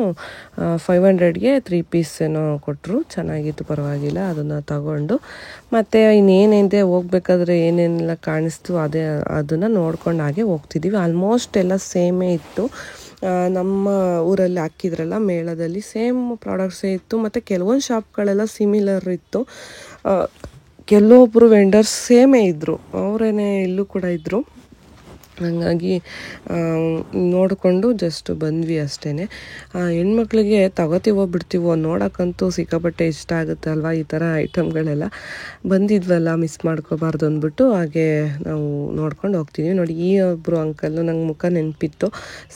500ಗೆ 3 ಪೀಸ್ ಏನೋ ಕೊಟ್ಟರು. ಚೆನ್ನಾಗಿತ್ತು, ಪರವಾಗಿಲ್ಲ. ಅದನ್ನು ತಗೊಂಡು ಮತ್ತು ಇನ್ನೇನಿದೆ ಹೋಗ್ಬೇಕಾದ್ರೆ ಏನೇನೆಲ್ಲ ಕಾಣಿಸ್ತು ಅದನ್ನು ನೋಡ್ಕೊಂಡು ಹಾಗೆ ಹೋಗ್ತಿದ್ದೀವಿ. ಆಲ್ಮೋಸ್ಟ್ ಎಲ್ಲ ಸೇಮೇ ಇತ್ತು. ನಮ್ಮ ಊರಲ್ಲಿ ಹಾಕಿದ್ರಲ್ಲ ಮೇಳದಲ್ಲಿ ಸೇಮ್ ಪ್ರಾಡಕ್ಟ್ಸೇ ಇತ್ತು. ಮತ್ತು ಕೆಲವೊಂದು ಶಾಪ್ಗಳೆಲ್ಲ ಸಿಮಿಲರ್ ಇತ್ತು. ಕೆಲವೊಬ್ಬರು ವೆಂಡರ್ಸ್ ಸೇಮೇ ಇದ್ದರು, ಅವರೇನೆ ಇಲ್ಲೂ ಕೂಡ ಇದ್ದರು. ಹಾಗಾಗಿ ನೋಡಿಕೊಂಡು ಜಸ್ಟ್ ಬಂದ್ವಿ ಅಷ್ಟೇ. ಹೆಣ್ಮಕ್ಳಿಗೆ ತಗೋತೀವೋ ಬಿಡ್ತೀವೋ ನೋಡೋಕ್ಕಂತೂ ಸಿಕ್ಕಾಪಟ್ಟೆ ಇಷ್ಟ ಆಗುತ್ತೆ ಅಲ್ವಾ ಈ ಥರ ಐಟಮ್ಗಳೆಲ್ಲ. ಬಂದಿದ್ವಲ್ಲ ಮಿಸ್ ಮಾಡ್ಕೋಬಾರ್ದು ಅಂದ್ಬಿಟ್ಟು ಹಾಗೆ ನಾವು ನೋಡ್ಕೊಂಡು ಹೋಗ್ತೀವಿ. ನೋಡಿ ಈ ಒಬ್ಬರು ಅಂಕಲ್ಲು ನಂಗೆ ಮುಖ ನೆನಪಿತ್ತು.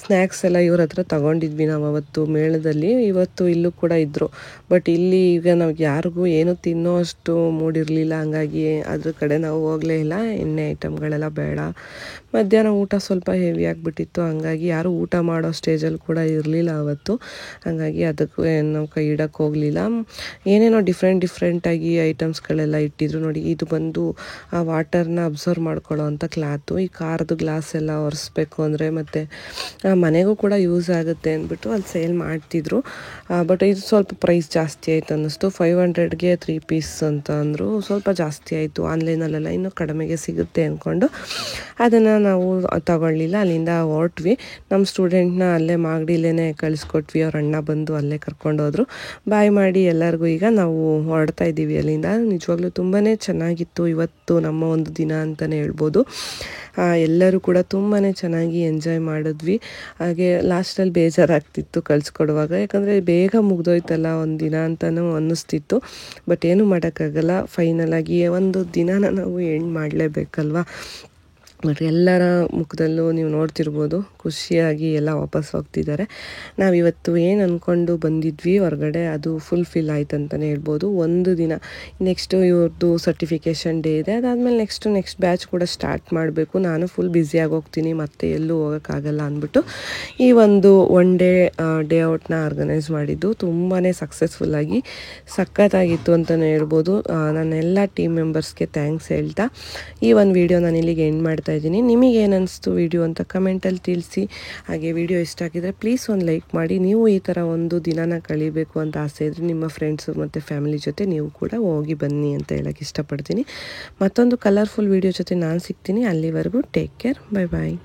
ಸ್ನ್ಯಾಕ್ಸ್ ಎಲ್ಲ ಇವ್ರ ಹತ್ರ ತೊಗೊಂಡಿದ್ವಿ ನಾವು ಅವತ್ತು ಮೇಳದಲ್ಲಿ. ಇವತ್ತು ಇಲ್ಲೂ ಕೂಡ ಇದ್ದರು, ಬಟ್ ಇಲ್ಲಿ ಈಗ ನಮ್ಗೆ ಯಾರಿಗೂ ಏನು ತಿನ್ನೋ ಅಷ್ಟು ಮೂಡಿರಲಿಲ್ಲ, ಹಂಗಾಗಿ ಅದ್ರ ಕಡೆ ನಾವು ಹೋಗಲೇ ಇಲ್ಲ. ಎಣ್ಣೆ ಐಟಮ್ಗಳೆಲ್ಲ ಬೇಡ. ಮಧ್ಯಾಹ್ನ ಊಟ ಸ್ವಲ್ಪ ಹೆವಿ ಆಗಿಬಿಟ್ಟಿತ್ತು, ಹಂಗಾಗಿ ಯಾರೂ ಊಟ ಮಾಡೋ ಸ್ಟೇಜಲ್ಲಿ ಕೂಡ ಇರಲಿಲ್ಲ ಅವತ್ತು. ಹಾಗಾಗಿ ಅದಕ್ಕೂ ನಾವು ಕೈ ಇಡಕ್ಕೆ ಹೋಗಲಿಲ್ಲ. ಏನೇನೋ ಡಿಫ್ರೆಂಟಾಗಿ ಐಟಮ್ಸ್ಗಳೆಲ್ಲ ಇಟ್ಟಿದ್ರು. ನೋಡಿ ಇದು ಬಂದು ಆ ವಾಟರ್ನ ಅಬ್ಸರ್ವ್ ಮಾಡ್ಕೊಳ್ಳೋ ಅಂಥ ಕ್ಲಾತು. ಈ ಕಾರ್ದು ಗ್ಲಾಸ್ ಎಲ್ಲ ಒರೆಸ್ಬೇಕು ಅಂದರೆ ಮತ್ತು ಮನೆಗೂ ಕೂಡ ಯೂಸ್ ಆಗುತ್ತೆ ಅಂದ್ಬಿಟ್ಟು ಅಲ್ಲಿ ಸೇಲ್ ಮಾಡ್ತಿದ್ರು. ಬಟ್ ಇದು ಸ್ವಲ್ಪ ಪ್ರೈಸ್ ಜಾಸ್ತಿ ಆಯಿತು ಅನ್ನಿಸ್ತು. 500ಗೆ 3 ಪೀಸ್ ಅಂತ ಅಂದರು. ಸ್ವಲ್ಪ ಜಾಸ್ತಿ ಆಯಿತು. ಆನ್ಲೈನಲ್ಲೆಲ್ಲ ಇನ್ನೂ ಕಡಿಮೆಗೆ ಸಿಗುತ್ತೆ ಅಂದ್ಕೊಂಡು ಅದನ್ನು ನಾವು ತಗೊಳ್ಳಿಲ್ಲ. ಅಲ್ಲಿಂದ ಹೊರಟ್ವಿ. ನಮ್ಮ ಸ್ಟೂಡೆಂಟ್ನ ಅಲ್ಲೇ ಮಾಗಡಿಲೇ ಕಳಿಸ್ಕೊಟ್ವಿ. ಅವ್ರ ಅಣ್ಣ ಬಂದು ಅಲ್ಲೇ ಕರ್ಕೊಂಡೋದ್ರು. ಬಾಯ್ ಮಾಡಿ ಎಲ್ಲರಿಗೂ ಈಗ ನಾವು ಹೊರಡ್ತಾ ಇದ್ದೀವಿ ಅಲ್ಲಿಂದ. ನಿಜವಾಗ್ಲೂ ತುಂಬಾ ಚೆನ್ನಾಗಿತ್ತು ಇವತ್ತು ನಮ್ಮ ಒಂದು ದಿನ ಅಂತಲೇ ಹೇಳ್ಬೋದು. ಎಲ್ಲರೂ ಕೂಡ ತುಂಬಾ ಚೆನ್ನಾಗಿ ಎಂಜಾಯ್ ಮಾಡಿದ್ವಿ. ಹಾಗೆ ಲಾಸ್ಟಲ್ಲಿ ಬೇಜಾರಾಗ್ತಿತ್ತು ಕಳಿಸ್ಕೊಡುವಾಗ, ಯಾಕಂದರೆ ಬೇಗ ಮುಗ್ದೋಯ್ತಲ್ಲ ಒಂದು ದಿನ ಅಂತಲೂ ಅನ್ನಿಸ್ತಿತ್ತು. ಬಟ್ ಏನೂ ಮಾಡೋಕ್ಕಾಗಲ್ಲ, ಫೈನಲಾಗಿ ಒಂದು ದಿನಾನ ನಾವು ಎಂಡ್ ಮಾಡಲೇಬೇಕಲ್ವ. ಬಟ್ ಎಲ್ಲರ ಮುಖದಲ್ಲೂ ನೀವು ನೋಡ್ತಿರ್ಬೋದು ಖುಷಿಯಾಗಿ ಎಲ್ಲ ವಾಪಸ್ ಹೋಗ್ತಿದ್ದಾರೆ. ನಾವಿವತ್ತು ಏನು ಅಂದ್ಕೊಂಡು ಬಂದಿದ್ವಿ ಹೊರಗಡೆ ಅದು ಫುಲ್ಫಿಲ್ ಆಯ್ತು ಅಂತಲೇ ಹೇಳ್ಬೋದು. ಒಂದು ದಿನ ನೆಕ್ಸ್ಟು ಇವ್ರದ್ದು ಸರ್ಟಿಫಿಕೇಷನ್ ಡೇ ಇದೆ, ಅದಾದಮೇಲೆ ನೆಕ್ಸ್ಟ್ ಬ್ಯಾಚ್ ಕೂಡ ಸ್ಟಾರ್ಟ್ ಮಾಡಬೇಕು. ನಾನು ಫುಲ್ ಬ್ಯುಸಿಯಾಗಿ ಹೋಗ್ತೀನಿ, ಮತ್ತೆ ಎಲ್ಲೂ ಹೋಗೋಕ್ಕಾಗಲ್ಲ ಅಂದ್ಬಿಟ್ಟು ಈ ಒಂದು ಡೇ ಔಟ್ನ ಆರ್ಗನೈಸ್ ಮಾಡಿದ್ದು. ತುಂಬಾ ಸಕ್ಸಸ್ಫುಲ್ಲಾಗಿ ಸಖತ್ತಾಗಿತ್ತು ಅಂತಲೇ ಹೇಳ್ಬೋದು. ನನ್ನೆಲ್ಲ ಟೀಮ್ ಮೆಂಬರ್ಸ್ಗೆ ಥ್ಯಾಂಕ್ಸ್ ಹೇಳ್ತಾ ಈ ಒಂದು ವಿಡಿಯೋ ನಾನು ಇಲ್ಲಿಗೆ ಎಂಡ್ ಮಾಡ್ತಾ ಇದ್ದೀನಿ. ನಿಮಗೇನು ಅನಿಸ್ತು ವಿಡಿಯೋ ಅಂತ ಕಮೆಂಟಲ್ಲಿ ತಿಳಿಸಿ. ಹಾಗೆ ವಿಡಿಯೋ ಇಷ್ಟ ಆಗಿದ್ರೆ ಪ್ಲೀಸ್ ಒಂದು ಲೈಕ್ ಮಾಡಿ. ನೀವು ಈ ಥರ ಒಂದು ದಿನನ ಕಳಿಬೇಕು ಅಂತ ಆಸೆ ಇದ್ದರೆ ನಿಮ್ಮ ಫ್ರೆಂಡ್ಸು ಮತ್ತು ಫ್ಯಾಮಿಲಿ ಜೊತೆ ನೀವು ಕೂಡ ಹೋಗಿ ಬನ್ನಿ ಅಂತ ಹೇಳೋಕ್ಕೆ ಇಷ್ಟಪಡ್ತೀನಿ. ಮತ್ತೊಂದು ಕಲರ್ಫುಲ್ ವಿಡಿಯೋ ಜೊತೆ ನಾನು ಸಿಗ್ತೀನಿ. ಅಲ್ಲಿವರೆಗೂ ಟೇಕ್ ಕೇರ್, ಬಾಯ್ ಬಾಯ್.